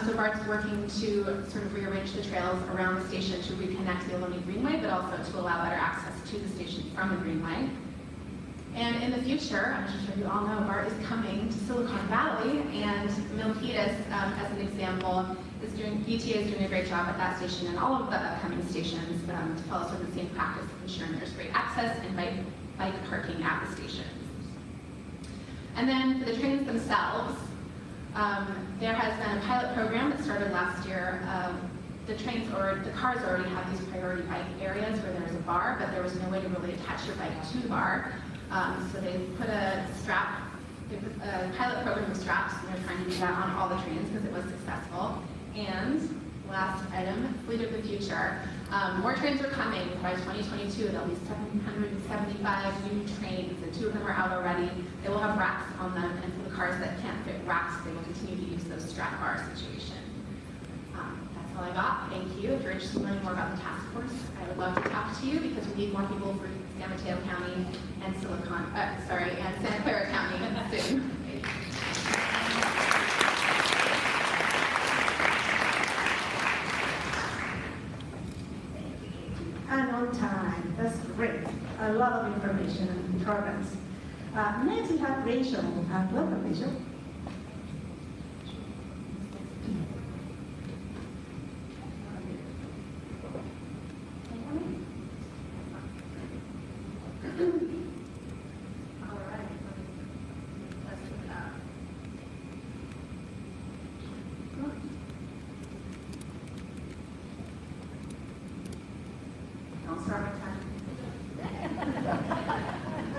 So BART's working to sort of rearrange the trails around the station to reconnect the Ohlone Greenway, but also to allow better access to the station from the Greenway. And in the future, I'm sure you all know, BART is coming to Silicon Valley, and Milpitas, as an example, ETA is doing a great job at that station and all of the upcoming stations to follow sort of the same practice of ensuring there's great access and bike parking at the stations. And then for the trains themselves, there has been a pilot program that started last year. The cars already have these priority bike areas where there's a bar, but there was no way to really attach your bike to the bar. So they put a pilot program with straps, and they're trying to do that on all the trains because it was successful. And last item, Fleet of the Future. More trains are coming. By 2022, there'll be 775 new trains, and 2 of them are out already. They will have racks on them, and for the cars that can't fit racks, they will continue to use those strap bar situation. That's all I got. Thank you. If you're interested in learning more about the task force, I would love to talk to you because we need more people for San Mateo County and Santa Clara County soon. lot of information and programs. Next, we have Rachel. Welcome, Rachel.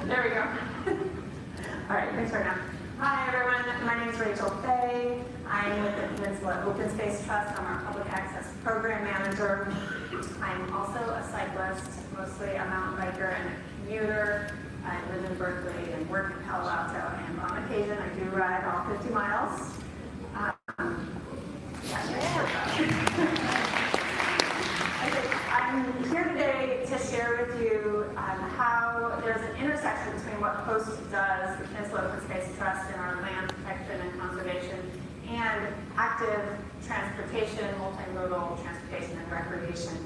There we go. All right, thanks for now. Hi, everyone. My name is Rachel Fay. I'm with the Peninsula Open Space Trust. I'm our public access program manager. I'm also a cyclist, mostly a mountain biker and a commuter. I live in Berkeley and work in Palo Alto, and on occasion I do ride all 50 miles. I'm here today to share with you how there's an intersection between what POST does, the Peninsula Open Space Trust, in our land protection and conservation, and active transportation, multimodal transportation and recreation.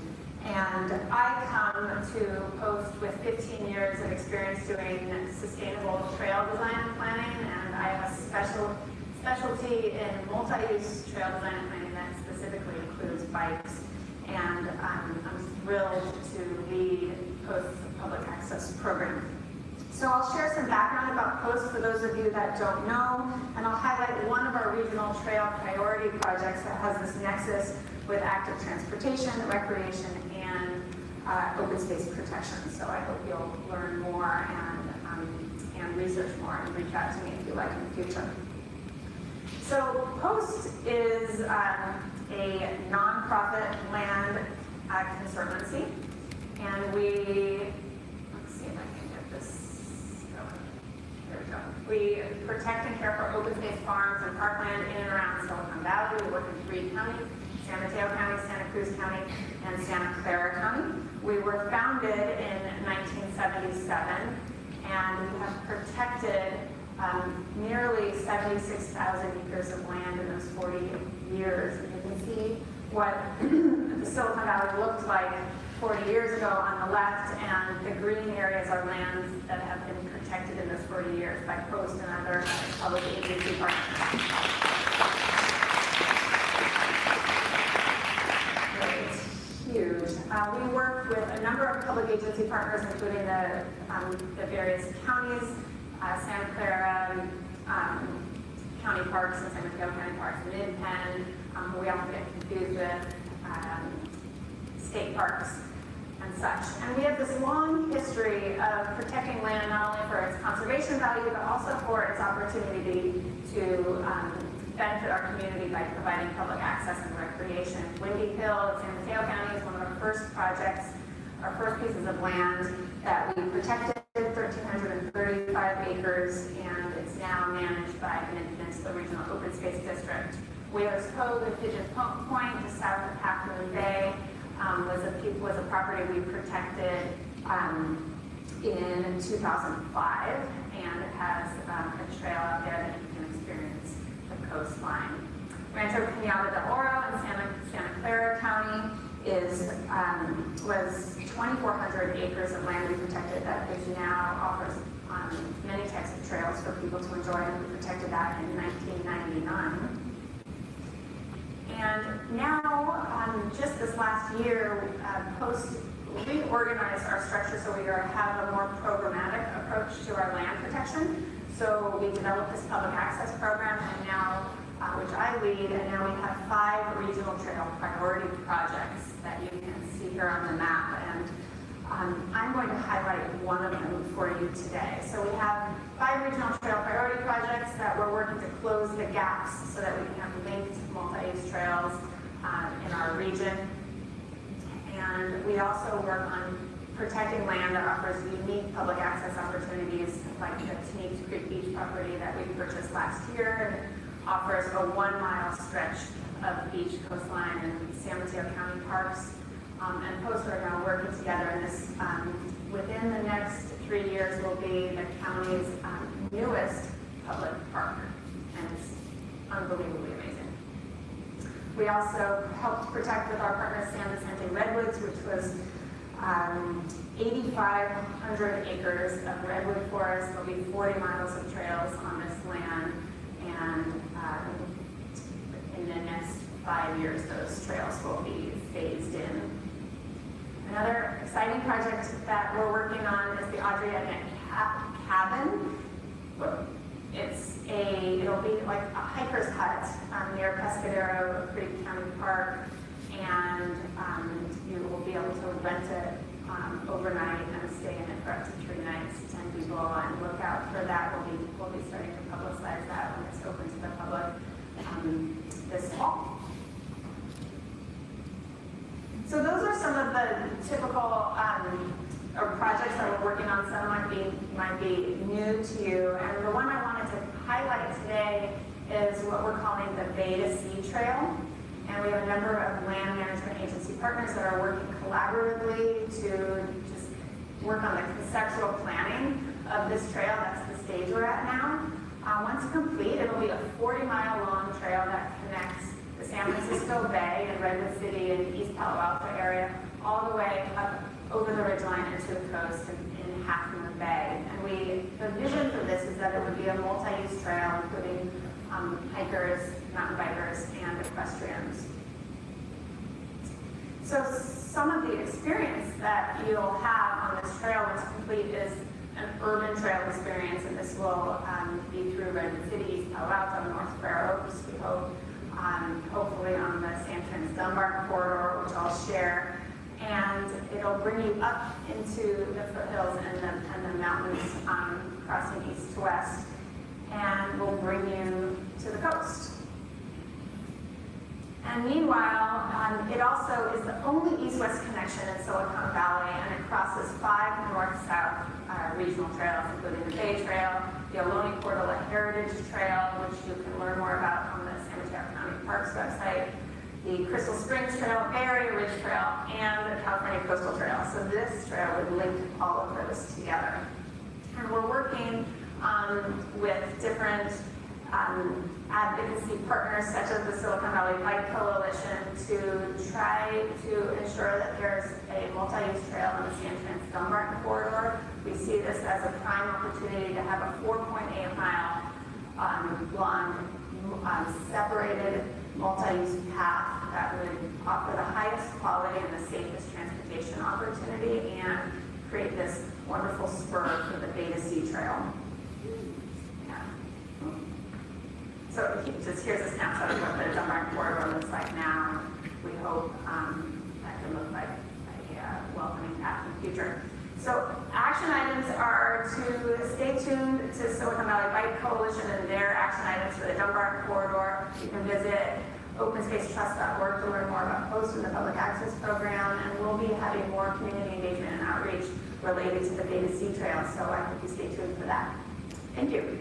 And I come to POST with 15 years of experience doing sustainable trail design and planning, and I have a specialty in multi-use trail design and planning that specifically includes bikes. And I'm thrilled to lead POST's public access program. So I'll share some background about POST for those of you that don't know, and I'll highlight one of our regional trail priority projects that has this nexus with active transportation, recreation, and open space protection. So I hope you'll learn more and research more and reach out to me if you like in the future. So POST is a nonprofit land conservancy, and let's see if I can get this going. There we go. We protect and care for open space farms and parkland in and around Silicon Valley. We work in 3 counties: San Mateo County, Santa Cruz County, and Santa Clara County. We were founded in 1977, and we have protected nearly 76,000 acres of land in those 40 years. And you can see what the Silicon Valley looked like 40 years ago on the left, and the green areas are lands that have been protected in those 40 years by POST and other public agency partners. It's huge. We work with a number of public agency partners, including the various counties, Santa Clara County Parks and San Mateo County Parks, Mid-Penn, who we often get confused with, state parks and such. And we have this long history of protecting land not only for its conservation value, but also for its opportunity to benefit our community by providing public access and recreation. Windy Hill in San Mateo County is one of our first projects, our first pieces of land that we protected, 1,335 acres, and it's now managed by the Mid-Peninsula Regional Open Space District. Whalers Cove and Pigeon Point, just south of Half Moon Bay, was a property we protected in 2005, and it has a trail out there that you can experience the coastline. Rancho Cañada de Oro in Santa Clara County was 2,400 acres of land we protected that is now offers many types of trails for people to enjoy, and we protected that in 1999. And now, just this last year, POST reorganized our structure so we have a more programmatic approach to our land protection. So we developed this public access program, and now, which I lead, and now we have 5 regional trail priority projects that you can see here on the map. And I'm going to highlight one of them for you today. So we have 5 regional trail priority projects that we're working to close the gaps so that we can have linked multi-use trails in our region. And we also work on protecting land that offers unique public access opportunities, like the Tenebs Creek Beach property that we purchased last year, and offers a 1-mile stretch of beach coastline in San Mateo County parks. And POST are now working together, and this, within the next 3 years, will be the county's newest public park, and it's unbelievably amazing. We also helped protect with our partner San Vicente Redwoods, which was 8,500 acres of redwood forest. There'll be 40 miles of trails on this land, and in the next 5 years, those trails will be phased in. Another exciting project that we're working on is the Adriatic Cabin. It'll be like a hiker's hut near Pescadero Creek County Park, and you will be able to rent it overnight and stay in it for up to 3 nights, 10 people, and look out for that. We'll be starting to publicize that when it's open to the public this fall. So those are some of the typical projects that we're working on. Some might be new to you, and the one I wanted to highlight today is what we're calling the Bay to Sea Trail. And we have a number of land management agency partners that are working collaboratively to just work on the conceptual planning of this trail. That's the stage we're at now. Once complete, it'll be a 40-mile long trail that connects the San Francisco Bay and Redwood City and East Palo Alto area all the way up over the ridgeline into the coast in Half Moon Bay. And the vision for this is that it would be a multi-use trail, including hikers, mountain bikers, and equestrians. So some of the experience that you'll have on this trail once complete is an urban trail experience, and this will be through Redwood City, East Palo Alto, North Fair Oaks, we hope, hopefully on the San Trans-Dunbar corridor, which I'll share. And it'll bring you up into the foothills and the mountains, crossing east to west, and will bring you to the coast. And meanwhile, it also is the only east-west connection in Silicon Valley, and it crosses 5 north-south regional trails, including the Bay Trail, the Ohlone Cordova Heritage Trail, which you can learn more about on the San Mateo County Parks website, the Crystal Springs Trail, Bay Area Ridge Trail, and the California Coastal Trail. So this trail would link all of those together. And we're working with different advocacy partners, such as the Silicon Valley Bike Coalition, to try to ensure that there's a multi-use trail in the San Trans-Dunbar corridor. We see this as a prime opportunity to have a 4.8-mile long separated multi-use path that would offer the highest quality and the safest transportation opportunity and create this wonderful spur for the Bay to Sea Trail. Yeah. So here's a snapshot of what the Dunbar corridor looks like now. We hope that can look like a welcoming path in the future. So action items are to stay tuned to Silicon Valley Bike Coalition and their action items for the Dunbar corridor. You can visit openspacetrust.org to learn more about posts in the public access program, and we'll be having more community engagement and outreach related to the Bay to Sea Trail, so I hope you stay tuned for that. Thank you.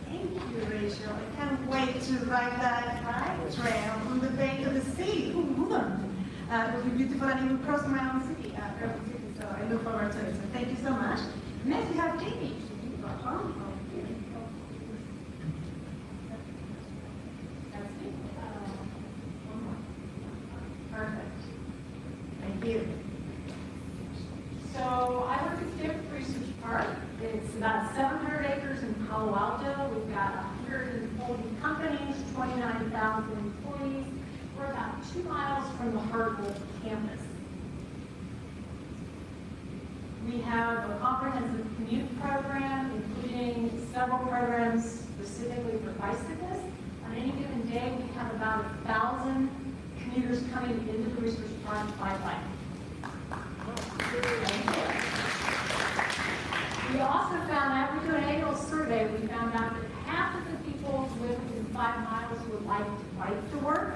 Thank you, Rachel. I can't wait to ride that bike trail from the bay to the sea. Who wouldn't? It will be beautiful, and it will cross my own city, so I look forward to it. So thank you so much. Next, we have Jamie. Perfect. Thank you. So I work at Skip Research Park. It's about 700 acres in Palo Alto. We've got 140 companies, 29,000 employees. We're about 2 miles from the Hartwell campus. We have a comprehensive commute program, including several programs specifically for bicyclists. On any given day, we have about 1,000 commuters coming into the Research Park by bike. We also found out, we do an annual survey, we found out that half of the people who live within 5 miles would like to bike to work.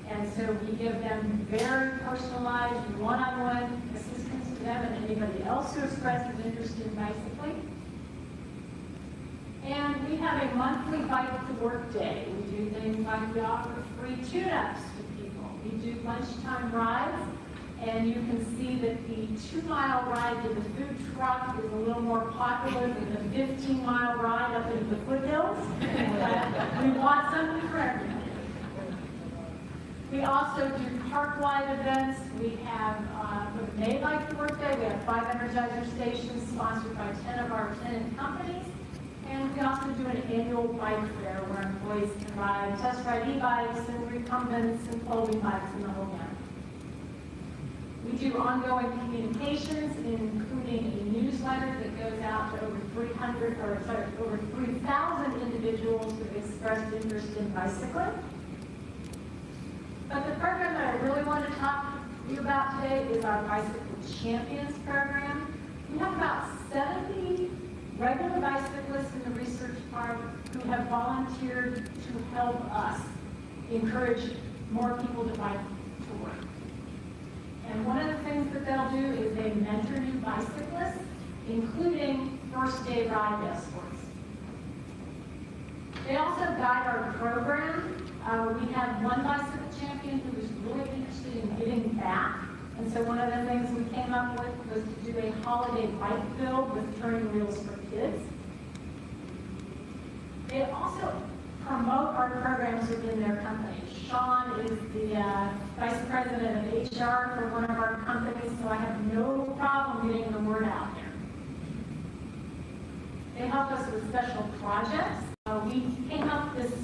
And so we give them very personalized, one-on-one assistance to them and anybody else who expresses interest in bicycling. And we have a monthly bike to work day. We do things like we offer free tune-ups to people. We do lunchtime rides, And you can see that the 2-mile ride to the food truck is a little more popular than the 15-mile ride up into the foothills. But we want something for everyone. We also do park-wide events. We have, for the May Bike to Work Day, we have 5 Energizer stations sponsored by 10 of our tenant companies. And we also do an annual bike fair where employees can ride, test ride e-bikes and recumbents and folding bikes and the whole gamut. We do ongoing communications, including a newsletter that goes out to over 3,000 individuals who have expressed interest in bicycling. But the program that I really want to talk to you about today is our Bicycle Champions program. We have about 70 regular bicyclists in the research park who have volunteered to help us encourage more people to bike to work. And one of the things that they'll do is they mentor new bicyclists, including first-day ride escorts. They also guide our program. We have one bicycle champion who was really interested in giving back. And so one of the things we came up with was to do a holiday bike build with turning wheels for kids. They also promote our programs within their company. Sean is the vice president of HR for one of our companies, so I have no problem getting the word out there. They help us with special projects. We came up with this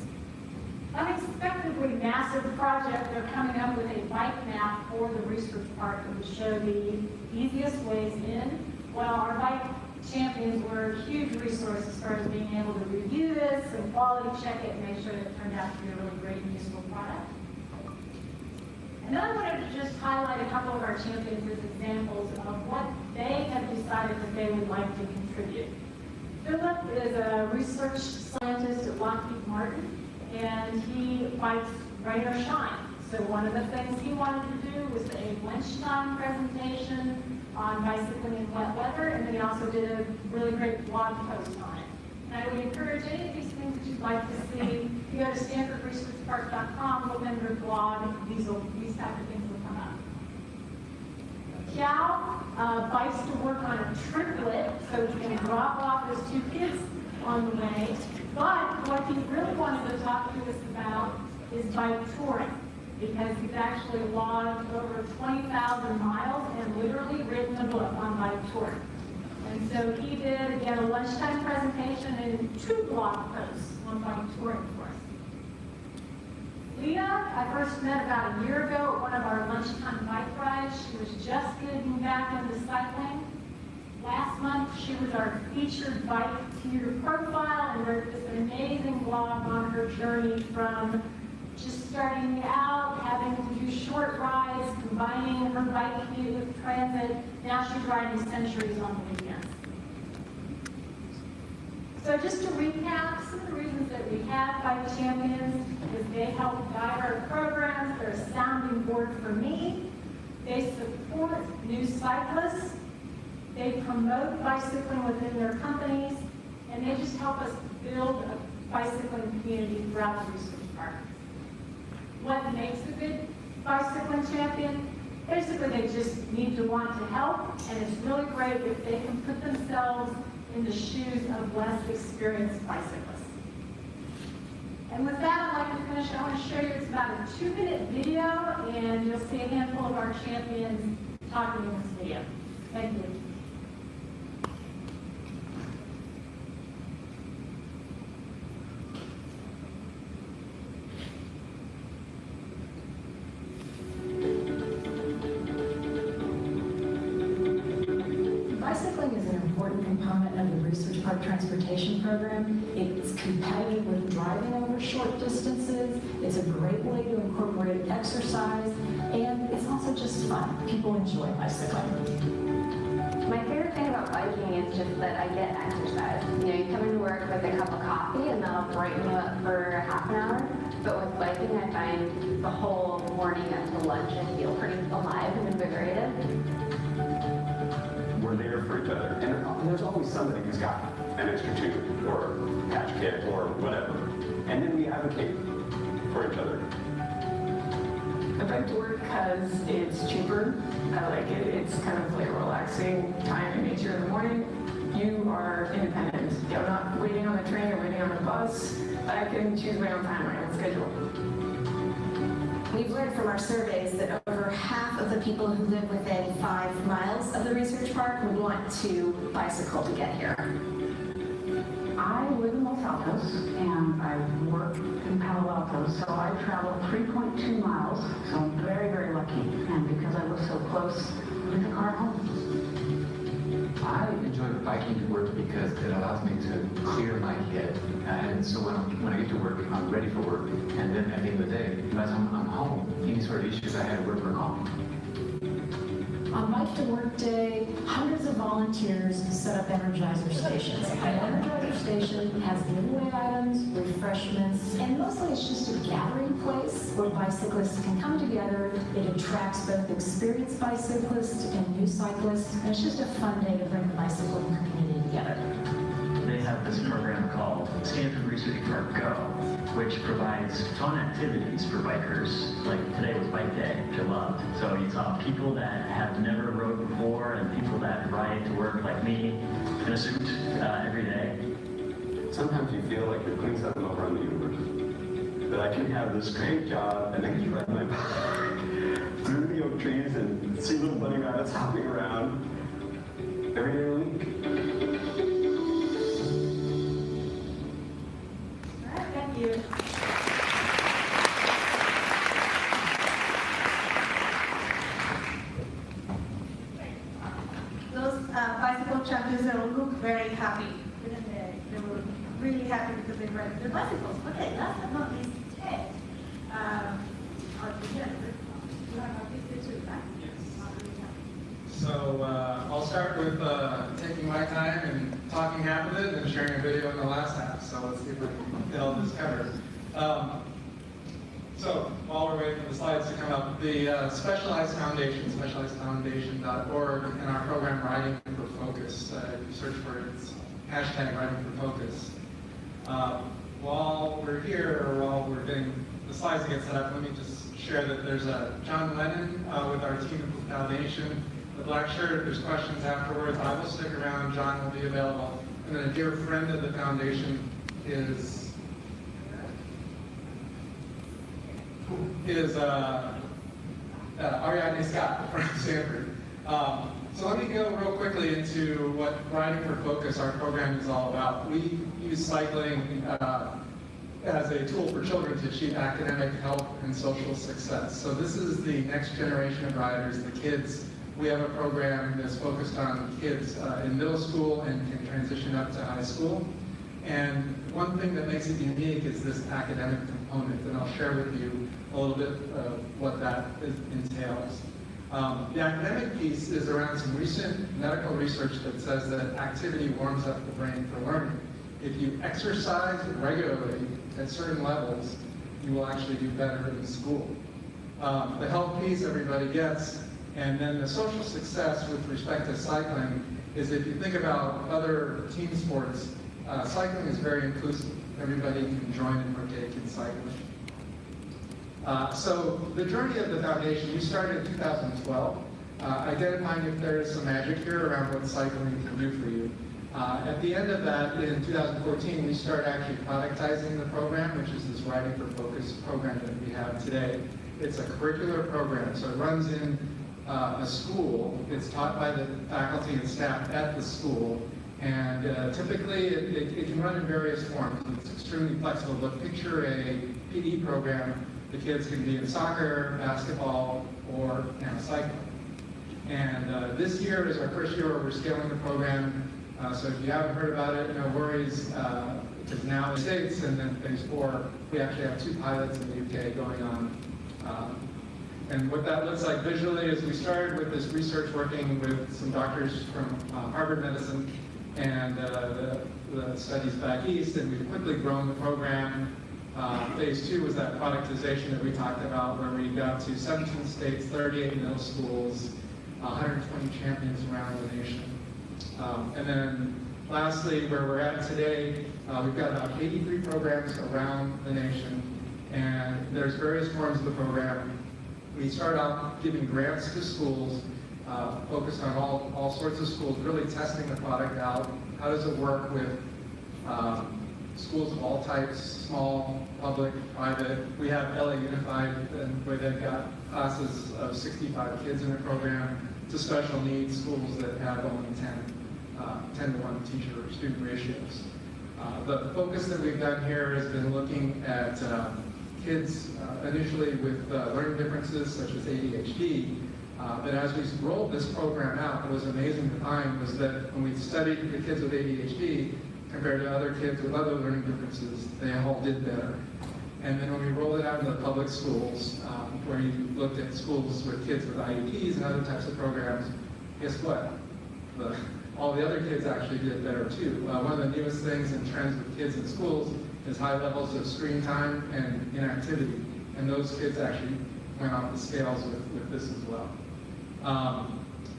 unexpectedly massive project. They're coming up with a bike map for the research park that would show the easiest ways in. Well, our bike champions were a huge resource as far as being able to review this and quality check it and make sure that it turned out to be a really great and useful product. And then I wanted to just highlight a couple of our champions as examples of what they have decided that they would like to contribute. Philip is a research scientist at Lockheed Martin, and he bikes rain or shine. So one of the things he wanted to do was a lunchtime presentation on bicycling in wet weather, and then he also did a really great blog post on it. And I would encourage any of these things that you'd like to see, if you go to StanfordResearchPark.com, look under blog, these type of things will come up. Cal bikes to work on a triplet, so he can drop off his 2 kids on the way. But what he really wanted to talk to us about is bike touring, because he's actually logged over 20,000 miles and literally written a book on bike touring. And so he did, again, a lunchtime presentation and 2 blog posts on bike touring for us. Leah, I first met about a year ago at one of our lunchtime bike rides. She was just getting back into cycling. Last month, she was our featured bike tier profile and wrote this amazing blog on her journey from just starting out, having to do short rides, combining her bike commute with transit. Now she's riding centuries on the weekends. So just to recap, some of the reasons that we have Bike Champions is they help guide our programs. They're a sounding board for me. They support new cyclists. They promote bicycling within their companies, and they just help us build a bicycling community throughout the research park. What makes a good bicycling champion? Basically, they just need to want to help, and it's really great if they can put themselves in the shoes of less experienced bicyclists. And with that, I'd like to finish. I want to show you, it's about a 2-minute video, and you'll see a handful of our champions talking in this video. Thank you. Bicycling is an important component of the Research Park Transportation Program. It's competitive with driving over short distances. It's a great way to incorporate exercise, and it's also just fun. People enjoy bicycling. My favorite thing about biking is just that I get exercise. You know, you come into work with a cup of coffee and that'll brighten you up for half an hour. But with biking, I find the whole morning up to lunch, I feel pretty alive and invigorated. We're there for each other. And there's always somebody who's got an extra tube or patch kit or whatever. And then we advocate for each other. I bike to work because it's cheaper. I like it. It's kind of like a relaxing time in nature in the morning. You are independent. I'm not waiting on the train or waiting on the bus. I can choose my own time, my own schedule. We've learned from our surveys that over half of the people who live within 5 miles of the research park would want to bicycle to get here. I live in Los Altos and I work in Palo Alto, so I travel 3.2 miles, so I'm very, very lucky. And because I live so close, there's a car home. I enjoy biking to work because it allows me to clear my head. And so when I get to work, I'm ready for work. And then at the end of the day, by the time I'm home, any sort of issues I had at work are gone. On Bike to Work Day, hundreds of volunteers set up Energizer stations. An Energizer station has giveaway items, refreshments, and mostly it's just a gathering place where bicyclists can come together. It attracts both experienced bicyclists and new cyclists, and it's just a fun day to bring the bicycling community together. They have this program called Stanford Research Park Go, which provides fun activities for bikers. Like today was bike day, which I loved. So you saw people that have never rode before and people that ride to work like me in a suit every day. Sometimes you feel like you're putting something over on the universe. That I can have this great job and I can ride my bike through the oak trees and see little bunny rabbits hopping around every day of the week. Thank you. Those bicycle champions, they look very happy, didn't they? They were really happy because they ride their bicycles. Okay, last but not least, Ted. You have a picture too, right? So I'll start with taking my time and talking half of it and sharing a video in the last half. So let's see if we can get all this covered. So while we're waiting for the slides to come up, the Specialized Foundation, specializedfoundation.org, and our program Riding for Focus, you search for its hashtag Riding for Focus. While we're here, or while we're getting the slides to get set up, let me just share that there's a John Lennon with our team at the foundation. The black shirt, if there's questions afterwards, I will stick around, John will be available. And then a dear friend of the foundation is Ariadne Scott from Stanford. So let me go real quickly into what Riding for Focus, our program, is all about. We use cycling as a tool for children to achieve academic, health, and social success. So this is the next generation of riders, the kids. We have a program that's focused on kids in middle school and can transition up to high school. And one thing that makes it unique is this academic component, and I'll share with you a little bit of what that entails. The academic piece is around some recent medical research that says that activity warms up the brain for learning. If you exercise regularly at certain levels, you will actually do better in school. The health piece everybody gets, and then the social success with respect to cycling is if you think about other team sports, cycling is very inclusive. Everybody can join and partake in cycling. So the journey of the foundation, we started in 2012, identifying if there is some magic here around what cycling can do for you. At the end of that, in 2014, we started actually productizing the program, which is this Riding for Focus program that we have today. It's a curricular program, so it runs in a school. It's taught by the faculty and staff at the school, and typically it can run in various forms. It's extremely flexible, but picture a PD program. The kids can be in soccer, basketball, or cycling. And this year is our first year where we're scaling the program. So if you haven't heard about it, no worries, because now in the States, and then phase 4, we actually have 2 pilots in the UK going on. And what that looks like visually is we started with this research working with some doctors from Harvard Medicine and the studies back east, and we've quickly grown the program. Phase 2 was that productization that we talked about, where we got to 17 states, 38 middle schools, 120 champions around the nation. And then lastly, where we're at today, we've got about 83 programs around the nation, and there's various forms of the program. We started out giving grants to schools, focused on all sorts of schools, really testing the product out. How does it work with schools of all types, small, public, private. We have LA Unified, where they've got classes of 65 kids in a program, to special needs schools that have only 10 to 1 teacher or student ratios. The focus that we've done here has been looking at kids initially with learning differences such as ADHD, but as we rolled this program out, what was amazing to find was that when we studied the kids with ADHD compared to other kids with other learning differences, they all did better. And then when we rolled it out into the public schools, where you looked at schools with kids with IEPs and other types of programs, guess what? All the other kids actually did better too. One of the newest things and trends with kids in schools is high levels of screen time and inactivity. And those kids actually went off the scales with this as well.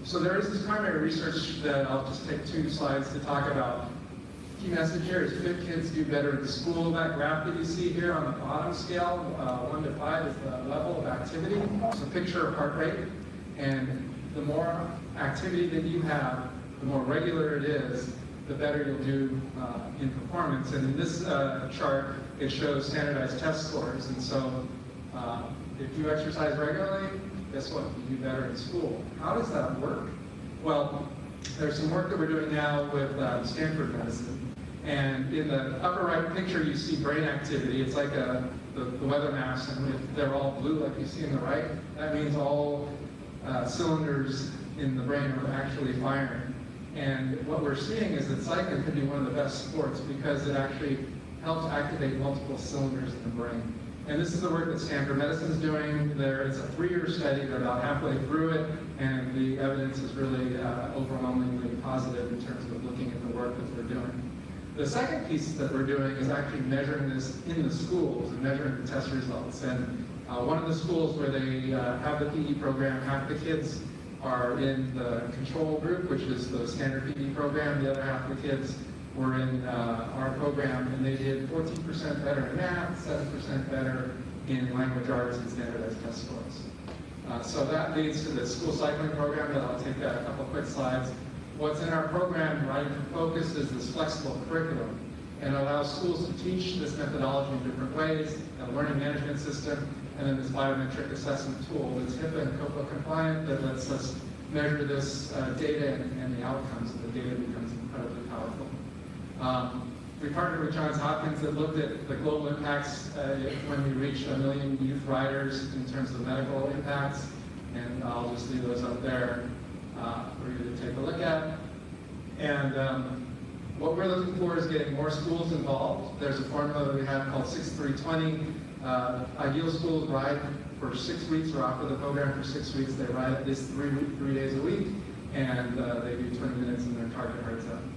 So there is this primary research that I'll just take 2 slides to talk about. Key message here is fit kids do better in school. That graph that you see here on the bottom scale, 1 to 5 is the level of activity. So picture of heart rate. And the more activity that you have, the more regular it is, the better you'll do in performance. And in this chart, it shows standardized test scores. And so if you exercise regularly, guess what? You do better in school. How does that work? Well, there's some work that we're doing now with Stanford Medicine. And in the upper right picture, you see brain activity. It's like the weather maps, and if they're all blue like you see in the right, that means all cylinders in the brain are actually firing. And what we're seeing is that cycling could be one of the best sports because it actually helps activate multiple cylinders in the brain. And this is the work that Stanford Medicine is doing. It's a 3-year study. They're about halfway through it, and the evidence is really overwhelmingly positive in terms of looking at the work that we're doing. The second piece that we're doing is actually measuring this in the schools and measuring the test results. And one of the schools where they have the PE program, half the kids are in the control group, which is the standard PE program. The other half of the kids were in our program, and they did 14% better in math, 7% better in language arts and standardized test scores. So that leads to the school cycling program that I'll take a couple quick slides. What's in our program, right in focus, is this flexible curriculum, and it allows schools to teach this methodology in different ways, a learning management system, and then this biometric assessment tool that's HIPAA and COPA compliant that lets us measure this data and the outcomes, and the data becomes incredibly powerful. We partnered with Johns Hopkins that looked at the global impacts when we reach 1 million youth riders in terms of medical impacts, and I'll just leave those up there for you to take a look at. And what we're looking for is getting more schools involved. There's a formula that we have called 6-3-20. Ideal schools ride for 6 weeks or offer the program for 6 weeks. They ride at least 3 days a week, and they do 20 minutes in their target heart zone.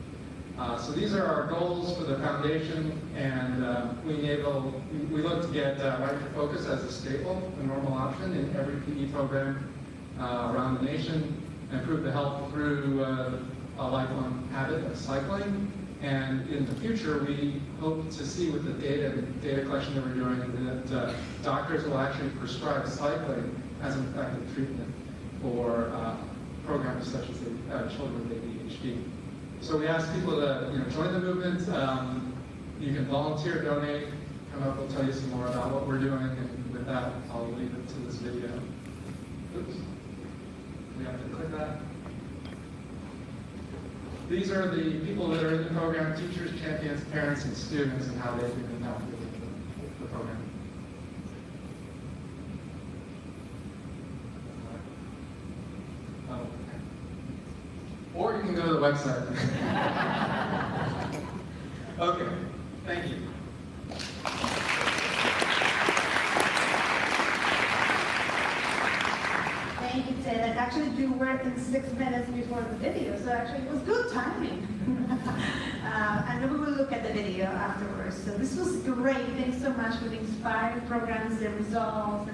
So these are our goals for the foundation, and we look to get Right to Focus as a staple, a normal option in every PE program around the nation, improve the health through a lifelong habit of cycling. And in the future, we hope to see with the data collection that we're doing that doctors will actually prescribe cycling as an effective treatment for programs such as children with ADHD. So we ask people to join the movement. You can volunteer, donate, come up, we'll tell you some more about what we're doing, and with that, I'll leave it to this video. Oops. We have to click that. These are the people that are in the program, teachers, champions, parents, and students, and how they've been impacted with the program. Or you can go to the website. Okay, thank you. Thank you, Ted. That actually you worked in 6 minutes before the video, so actually it was good timing. And then we will look at the video afterwards. So this was great. Thanks so much for the inspiring programs, the results,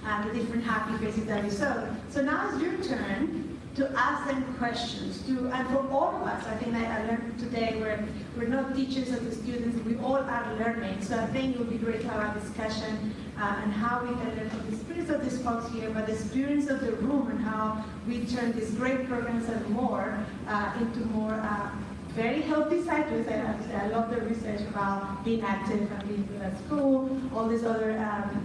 and the different happy faces that we saw. So now it's your turn to ask them questions. And for all of us, I think I learned today we're not teachers of the students, we all are learning. So I think it would be great to have a discussion and how we can learn from the experience of these folks here, but the experience of the room and how we turn these great programs and more into more very healthy cycles. I love the research about being active and being good at school, all these other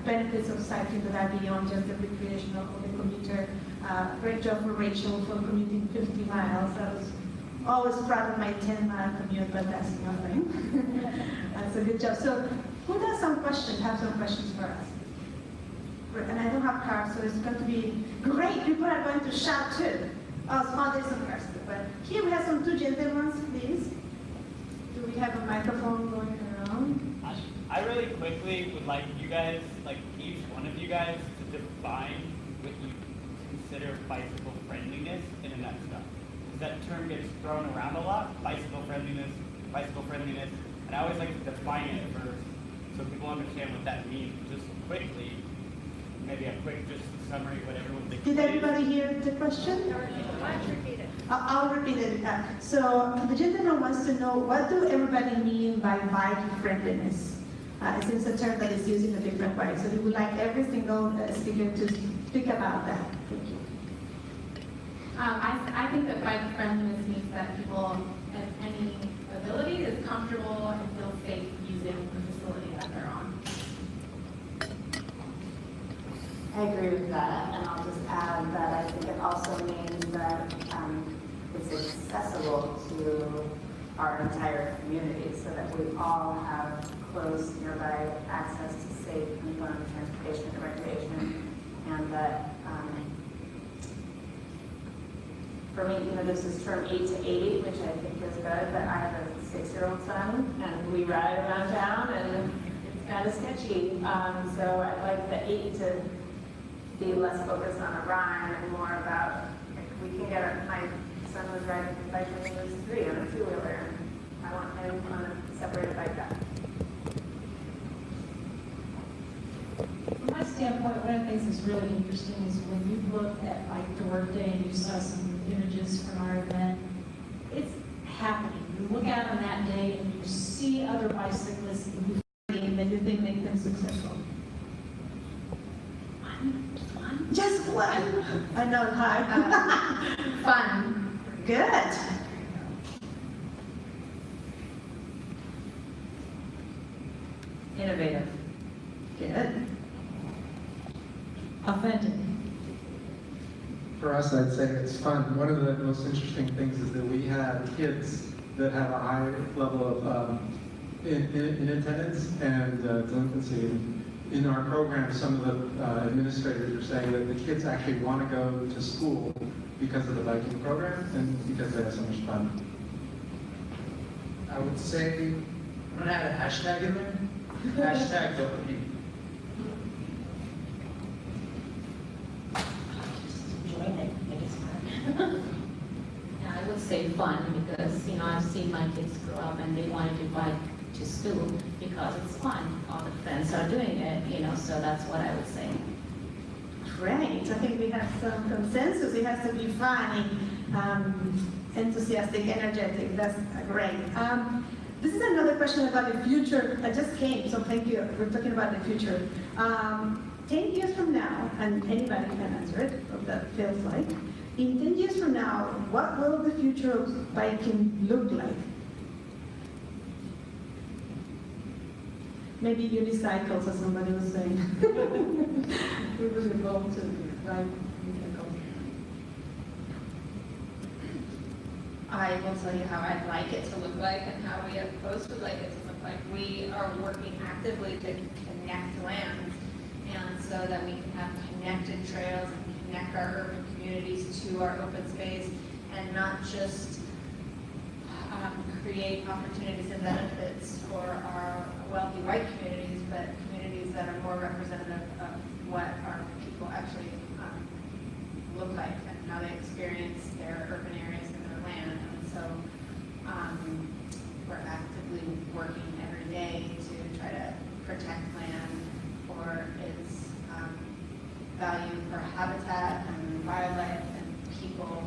benefits of cycling that are beyond just the recreational or the commuter. Great job for Rachel for commuting 50 miles. I was always proud of my 10-mile commute, but that's nothing. That's a good job. So who does have some questions for us? And I don't have cards, so it's going to be great. People are going to shout too. Oh, there's some cards too. But here we have some two gentlemen, please. Do we have a microphone going around? I really quickly would like you guys, like each one of you guys, to define what you consider bicycle friendliness in a nutshell. Because that term gets thrown around a lot, bicycle friendliness, and I always like to define it first so people understand what that means just quickly. Maybe a quick just summary of what everyone thinks. Did everybody hear the question? Let's repeat it. I'll repeat it. So the gentleman wants to know, what do everybody mean by bike friendliness? It seems a term that is used in a different way. So we would like every single speaker to speak about that. Thank you. I think that bike friendliness means that people at any ability is comfortable and feel safe using the facility that they're on. I agree with that, and I'll just add that I think it also means that it's accessible to our entire community so that we all have close, nearby access to safe and fun transportation and recreation, and that for me, there's this term 8 to 80, which I think is good, but I have a 6-year-old son, and we ride around town, and it's kind of sketchy. So I'd like the 8 to be less focused on a ride and more about, like, we can get my son was riding his bike when he was 3 on a 2-wheeler, and I want him on a separated bike path. From my standpoint, one of the things that's really interesting is when you look at Bike to Work Day and you saw some images from our event, it's happening. You look out on that day and you see other bicyclists and then you think make them successful. Just one. I know, hard. Fun. Good. Innovative. Good. Authentic. For us, I'd say it's fun. One of the most interesting things is that we have kids that have a high level of in attendance and delinquency. In our program, some of the administrators are saying that the kids actually want to go to school because of the biking program and because they have so much fun. I would say, I'm gonna add a hashtag in there. Hashtag dopamine. Yeah, I would say fun because, I've seen my kids grow up and they wanted to bike to school because it's fun. All the friends are doing it, so that's what I would say. Great. I think we have some consensus. It has to be fun and enthusiastic, energetic. That's great. This is another question about the future that just came, so thank you. We're talking about the future. 10 years from now, and anybody can answer it, what that feels like. In 10 years from now, what will the future of biking look like? Maybe unicycles, as somebody was saying. We will evolve to ride unicycles. I will tell you how I'd like it to look like and how we at Post would like it to look like. We are working actively to connect lands, and so that we can have connected trails and connect our urban communities to our open space, and not just create opportunities and benefits for our wealthy white communities, but communities that are more representative of what our people actually look like and how they experience their urban areas and their land. And so we're actively working every day to try to protect land for its value for habitat and wildlife and people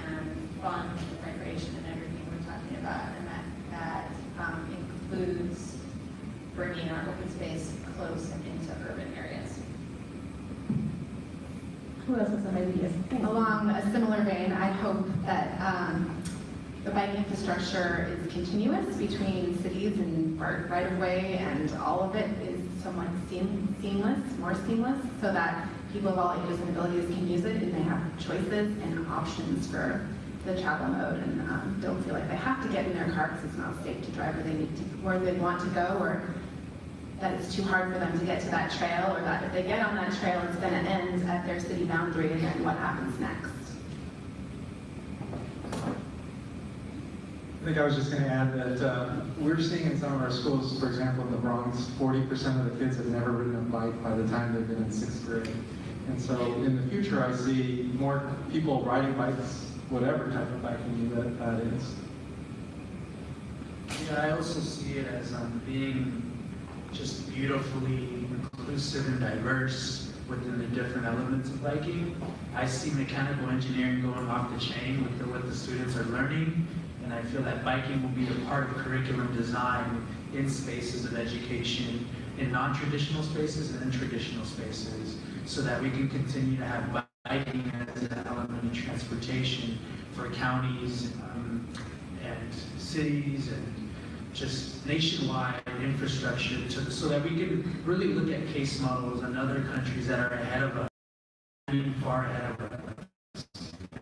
and fun and recreation and everything we're talking about. And that includes bringing our open space close and into urban areas. Who else has some ideas? Along a similar vein, I hope that the bike infrastructure is continuous between cities and right-of-way, and all of it is somewhat seamless, more seamless, so that people of all ages and abilities can use it and they have choices and options for the travel mode, and don't feel like they have to get in their car because it's not safe to drive where they want to go, or that it's too hard for them to get to that trail, or that if they get on that trail, it's going to end at their city boundary, and then what happens next? I think I was just going to add that we're seeing in some of our schools, for example, in the Bronx, 40% of the kids have never ridden a bike by the time they've been in 6th grade. And so in the future, I see more people riding bikes, whatever type of biking that is. Yeah, I also see it as being just beautifully inclusive and diverse within the different elements of biking. I see mechanical engineering going off the chain with what the students are learning, and I feel that biking will be a part of curriculum design in spaces of education, in non-traditional spaces and in traditional spaces, so that we can continue to have biking as an element of transportation for counties and cities and just nationwide infrastructure so that we can really look at case models in other countries that are ahead of us, far ahead of us.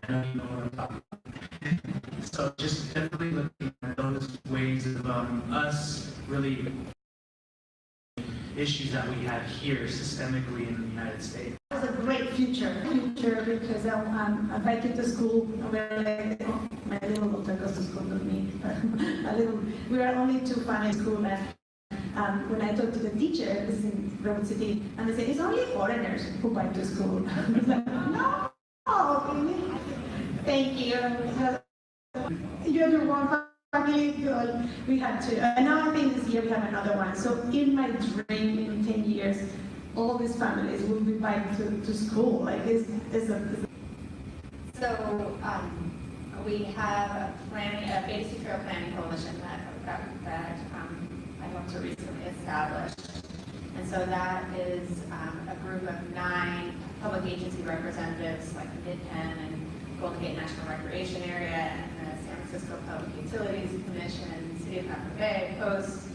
I know you know what I'm talking about. So just definitely looking at those ways of us really issues that we have here systemically in the United States. It's a great future because I'm biking to school. My little daughter goes to school with me. We are only 2 families in school, and when I talk to the teacher, this is in Road City, and they say it's only foreigners who bike to school. I was like, no, thank you. You have your one family, good. We had to. And now I think this year we have another one. So in my dream, in 10 years, all these families will be biking to school. Like it's a. So we have a basic trail planning coalition that I hope to recently establish. And so that is a group of 9 public agency representatives like Mid-Penn and Golden Gate National Recreation Area and the San Francisco Public Utilities Commission, City of Napa Bay, Coast,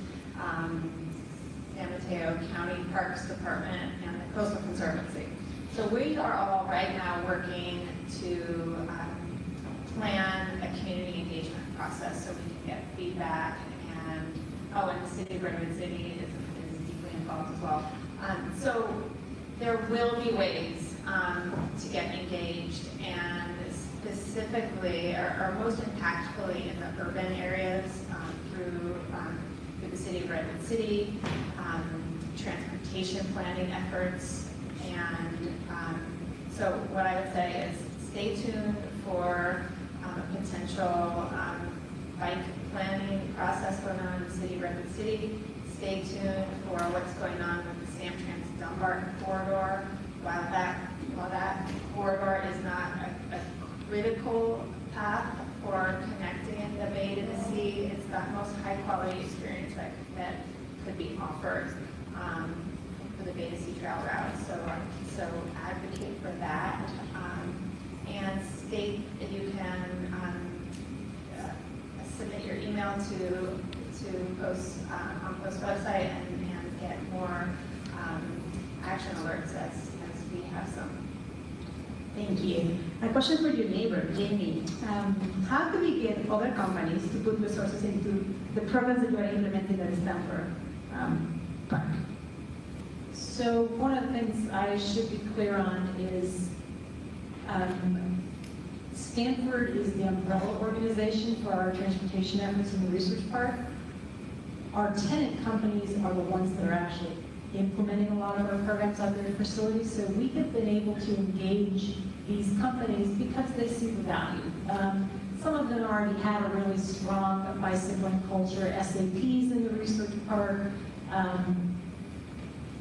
San Mateo County Parks Department, and the Coastal Conservancy. So we are all right now working to plan a community engagement process so we can get feedback, and the City of Redwood City is deeply involved as well. So there will be ways to get engaged, and specifically or most impactfully in the urban areas through the City of Redwood City, transportation planning efforts, and so what I would say is stay tuned for a potential bike planning process going on in the City of Redwood City. Stay tuned for what's going on with the Sam Trans-Dunbar corridor. While that corridor is not a critical path for connecting the bay to the sea, it's the most high-quality experience that could be offered for the Bay to Sea Trail route. So advocate for that, and state if you can submit your email to post on Post website and get more action alerts as we have some. Thank you. A question for your neighbor, Jamie. How do we get other companies to put resources into the programs that you are implementing at Stanford Park? So one of the things I should be clear on is Stanford is the umbrella organization for our transportation efforts in the research park. Our tenant companies are the ones that are actually implementing a lot of our programs at their facilities. So we have been able to engage these companies because they see the value. Some of them already have a really strong bicycling culture, SAPs in the research park.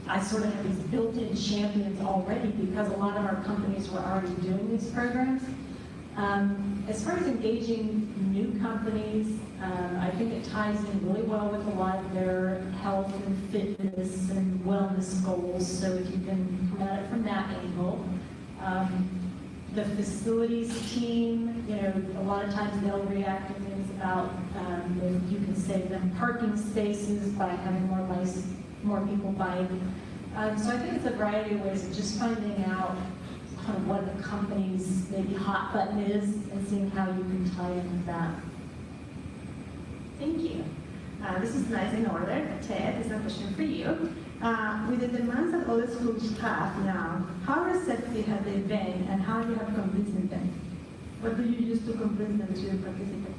I sort of have these built-in champions already because a lot of our companies were already doing these programs. As far as engaging new companies, I think it ties in really well with a lot of their health and fitness and wellness goals, so if you can come at it from that angle. The facilities team, you know, a lot of times they'll react to things about if you can save them parking spaces by having more people bike. So I think it's a variety of ways of just finding out kind of what the company's maybe hot button is and seeing how you can tie in with that. Thank you. This is nice in order. Ted, this is a question for you. With the demands that all the schools have now, how receptive have they been and how you have convinced them? What do you use to convince them to participate?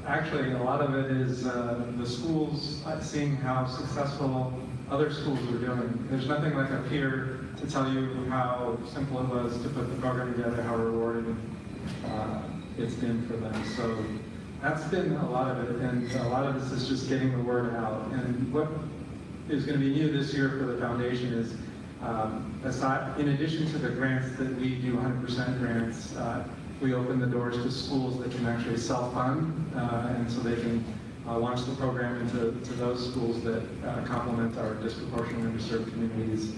Actually, a lot of it is the schools seeing how successful other schools are doing. There's nothing like a peer to tell you how simple it was to put the program together, how rewarding it's been for them. So that's been a lot of it, and a lot of this is just getting the word out. And what is going to be new this year for the foundation is, in addition to the grants that we do 100% grants, we open the doors to schools that can actually self-fund, and so they can launch the program into those schools that complement our disproportionately underserved communities.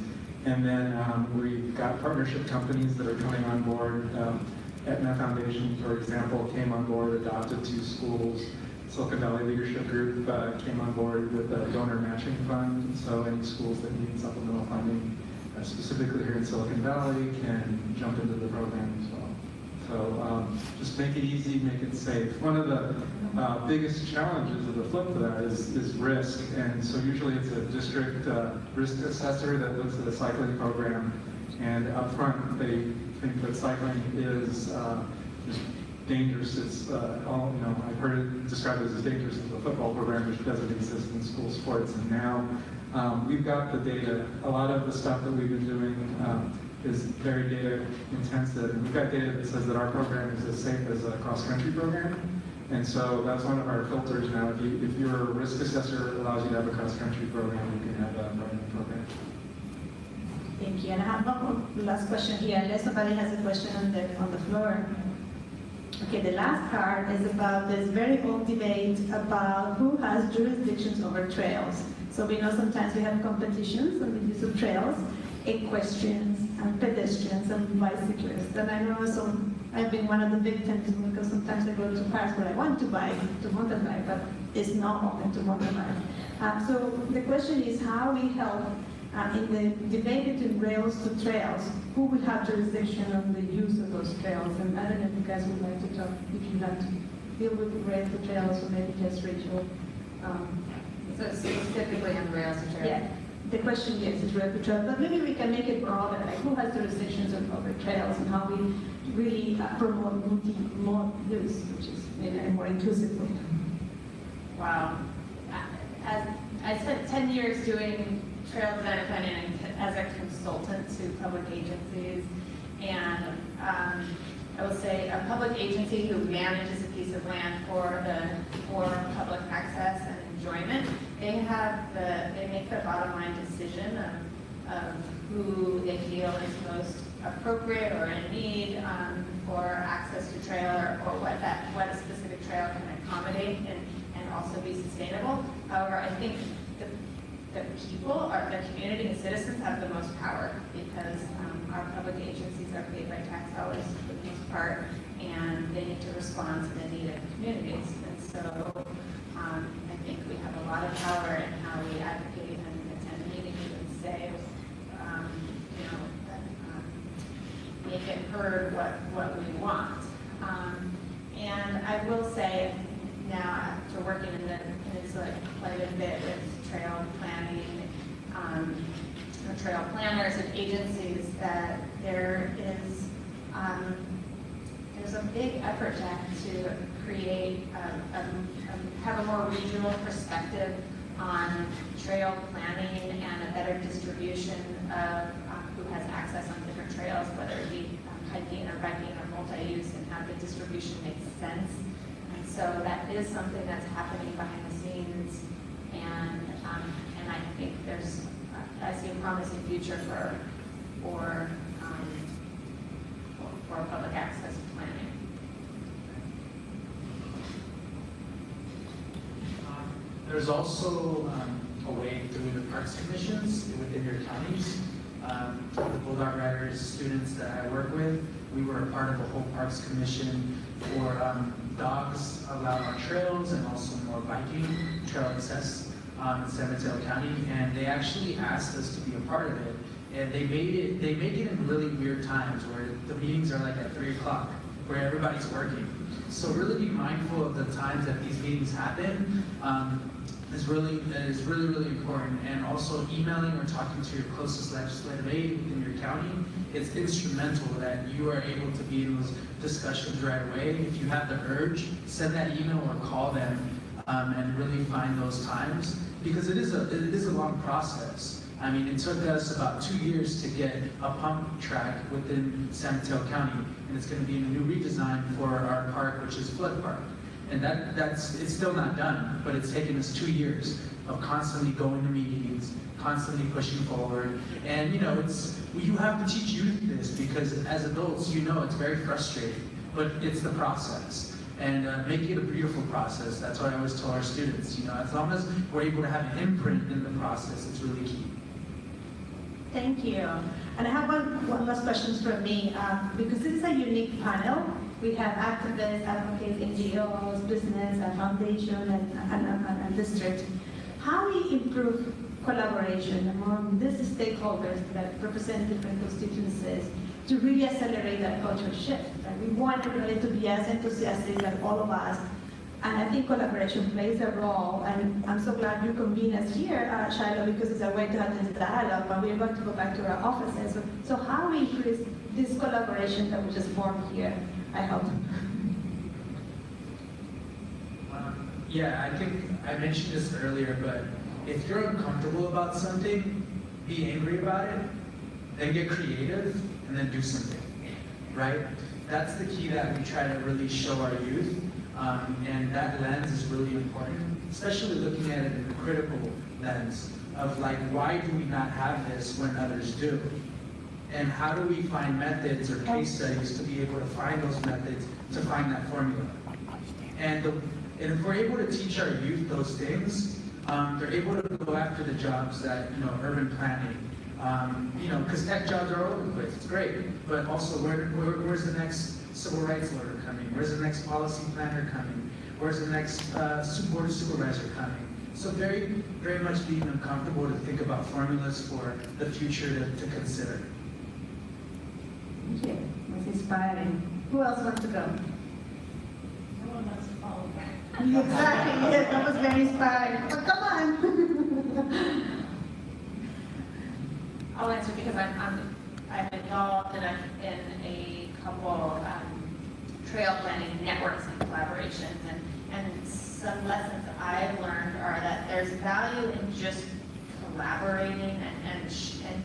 And then we've got partnership companies that are coming on board. Aetna Foundation, for example, came on board, adopted 2 schools. Silicon Valley Leadership Group came on board with a donor matching fund, so any schools that need supplemental funding, specifically here in Silicon Valley, can jump into the program as well. So just make it easy, make it safe. One of the biggest challenges of the flip to that is risk, and so usually it's a district risk assessor that looks at the cycling program, and up front they think that cycling is just dangerous. It's I've heard it described as dangerous as a football program, which doesn't exist in school sports. And now we've got the data. A lot of the stuff that we've been doing is very data intensive, and we've got data that says that our program is as safe as a cross-country program. And so that's one of our filters now. If your risk assessor allows you to have a cross-country program, you can have a running program. Thank you. And I have one last question here, unless somebody has a question on the floor. Okay, the last part is about this very old debate about who has jurisdictions over trails. So we know sometimes we have competitions on the use of trails, equestrians and pedestrians and bicyclists. And I know I've been one of the victims because sometimes I go to parks where I want to mountain bike, but it's not open to mountain bike. So the question is how we help in the debate between rails to trails, who would have jurisdiction on the use of those trails? And I don't know if you guys would like to talk, if you'd like to deal with the rails to trails, or maybe just Rachel. So specifically on rails to trails? Yeah, the question is rail to trails, but maybe we can make it broader, like who has jurisdictions over trails and how we really promote multi-mode use, which is maybe a more inclusive way. Wow. I spent 10 years doing trail design and planning as a consultant to public agencies, and I will say a public agency who manages a piece of land for public access and enjoyment, they make the bottom line decision of who they feel is most appropriate or in need for access to trail or what a specific trail can accommodate and also be sustainable. However, I think the people, or the community and citizens have the most power because our public agencies are paid by tax dollars for the most part, and they need to respond to the need of communities. And so I think we have a lot of power in how we advocate and attend meetings and say, make it heard what we want. And I will say, now after working in the peninsula quite a bit with trail planning, trail planners and agencies, that there's a big effort to create, have a more regional perspective on trail planning and a better distribution of who has access on different trails, whether it be hiking or biking or multi-use, and how the distribution makes sense. And so that is something that's happening behind the scenes, and I think I see a promising future for public access planning. There's also a way through the Parks Commissions within your counties. The Bulldog Riders students that I work with, we were a part of the whole Parks Commission for dogs allowed on trails and also more biking, trail access in San Mateo County. And they actually asked us to be a part of it. And they make it in really weird times where the meetings are like at 3 o'clock, where everybody's working. So really be mindful of the times that these meetings happen. Is really important. And also emailing or talking to your closest legislative aide within your county, it's instrumental that you are able to be in those discussions right away. If you have the urge, send that email or call them and really find those times, because it is a long process. I mean, it took us about 2 years to get a pump track within San Mateo County, and it's going to be in a new redesign for our park, which is Flood Park. And it's still not done, but it's taken us 2 years of constantly going to meetings, constantly pushing forward. And you have to teach youth this, because as adults, it's very frustrating, but it's the process. And make it a beautiful process. That's what I always tell our students. As long as we're able to have an imprint in the process, it's really key. Thank you. And I have one last question from me, because this is a unique panel. We have activists, advocates, NGOs, business, and foundation, and district. How we improve collaboration among these stakeholders that represent different constituencies to really accelerate that cultural shift. Right? We want everybody to be as enthusiastic as all of us. And I think collaboration plays a role, and I'm so glad you convened us here, Shiloh, because it's a way to have this dialogue, but we're going to go back to our offices. So how we increase this collaboration that we just formed here, I hope. Yeah, I think I mentioned this earlier, but if you're uncomfortable about something, be angry about it, then get creative, and then do something, right? That's the key that we try to really show our youth. And that lens is really important, especially looking at it in a critical lens of like, why do we not have this when others do? And how do we find methods or case studies to be able to find those methods to find that formula? And if we're able to teach our youth those things, they're able to go after the jobs that, urban planning, because tech jobs are all over the place, it's great, but also where's the next civil rights lawyer coming? Where's the next policy planner coming? Where's the next board of supervisor coming? So very, very much being uncomfortable to think about formulas for the future to consider. Thank you. That's inspiring. Who else wants to go? No one wants to follow that. Exactly, yes, that was very inspiring. But come on. I'll answer because I'm involved in a couple trail planning networks and collaborations, and some lessons I've learned are that there's value in just collaborating and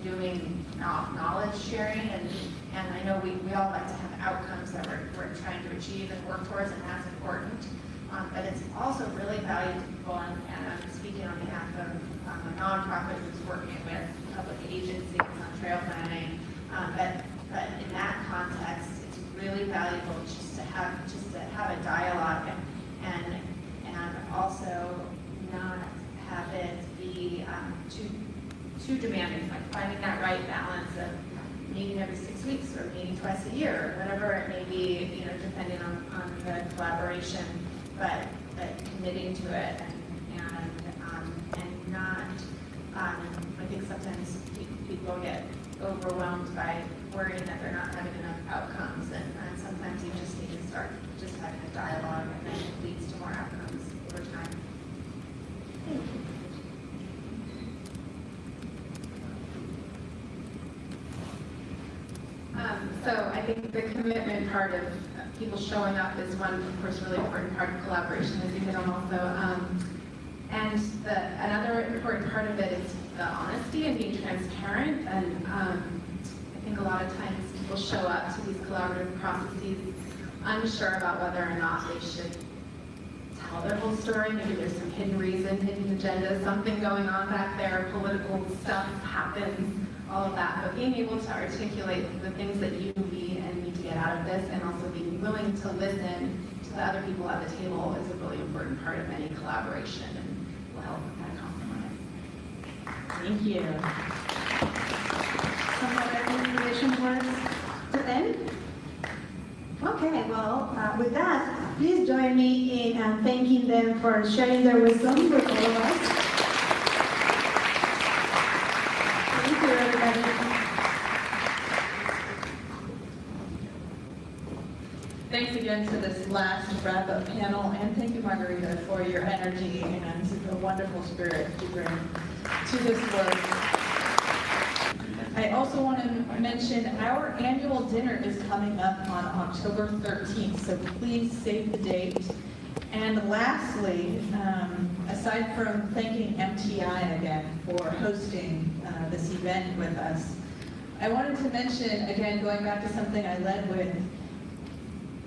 doing knowledge sharing, and I know we all like to have outcomes that we're trying to achieve and work towards, and that's important. But it's also really valuable, and I'm speaking on behalf of a nonprofit who's working with public agencies on trail planning. But in that context, it's really valuable just to have a dialogue and also not have it be too demanding, like finding that right balance of meeting every 6 weeks or meeting twice a year, or whatever it may be, depending on the collaboration, but committing to it and not, I think sometimes people get overwhelmed by worrying that they're not having enough outcomes, and sometimes you just need to start just having a dialogue, and then it leads to more outcomes over time. Thank you. So I think the commitment part of people showing up is one, of course, really important part of collaboration, as you hit on also. And another important part of it is the honesty and being transparent. And I think a lot of times people show up to these collaborative processes unsure about whether or not they should tell their whole story. Maybe there's some hidden reason, hidden agenda, something going on back there, political stuff happens, all of that. But being able to articulate the things that you need to get out of this, and also being willing to listen to the other people at the table is a really important part of any collaboration. And help with that compromise. Thank you. Some other recommendation words to end? Okay, well, with that, please join me in thanking them for sharing their wisdom with all of us. Thank you, everybody. Thanks again to this last wrap-up panel, and thank you, Margarita, for your energy and the wonderful spirit you bring to this work. I also want to mention our annual dinner is coming up on October 13th, so please save the date. And lastly, aside from thanking MTI again for hosting this event with us, I wanted to mention, again, going back to something I led with,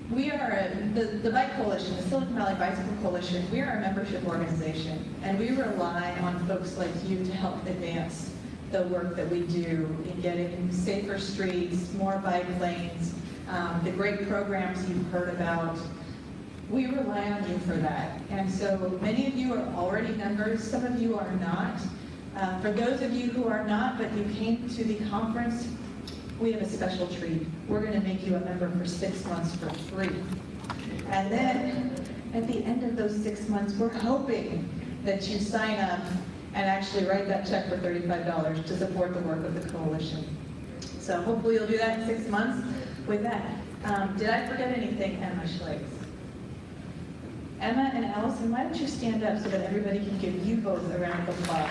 we are the Bike Coalition, the Silicon Valley Bicycle Coalition. We are a membership organization, and we rely on folks like you to help advance the work that we do in getting safer streets, more bike lanes, the great programs you've heard about. We rely on you for that. And so many of you are already members, some of you are not. For those of you who are not, but you came to the conference, we have a special treat. We're going to make you a member for 6 months for free. And then at the end of those 6 months, we're hoping that you sign up and actually write that check for $35 to support the work of the coalition. So hopefully you'll do that in 6 months. With that, did I forget anything, Emma Schleggs? Emma and Allison, why don't you stand up so that everybody can give you both a round of applause.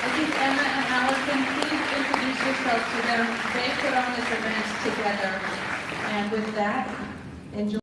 I think Emma and Allison, please introduce yourselves to them. They put on this event together. And with that, enjoy.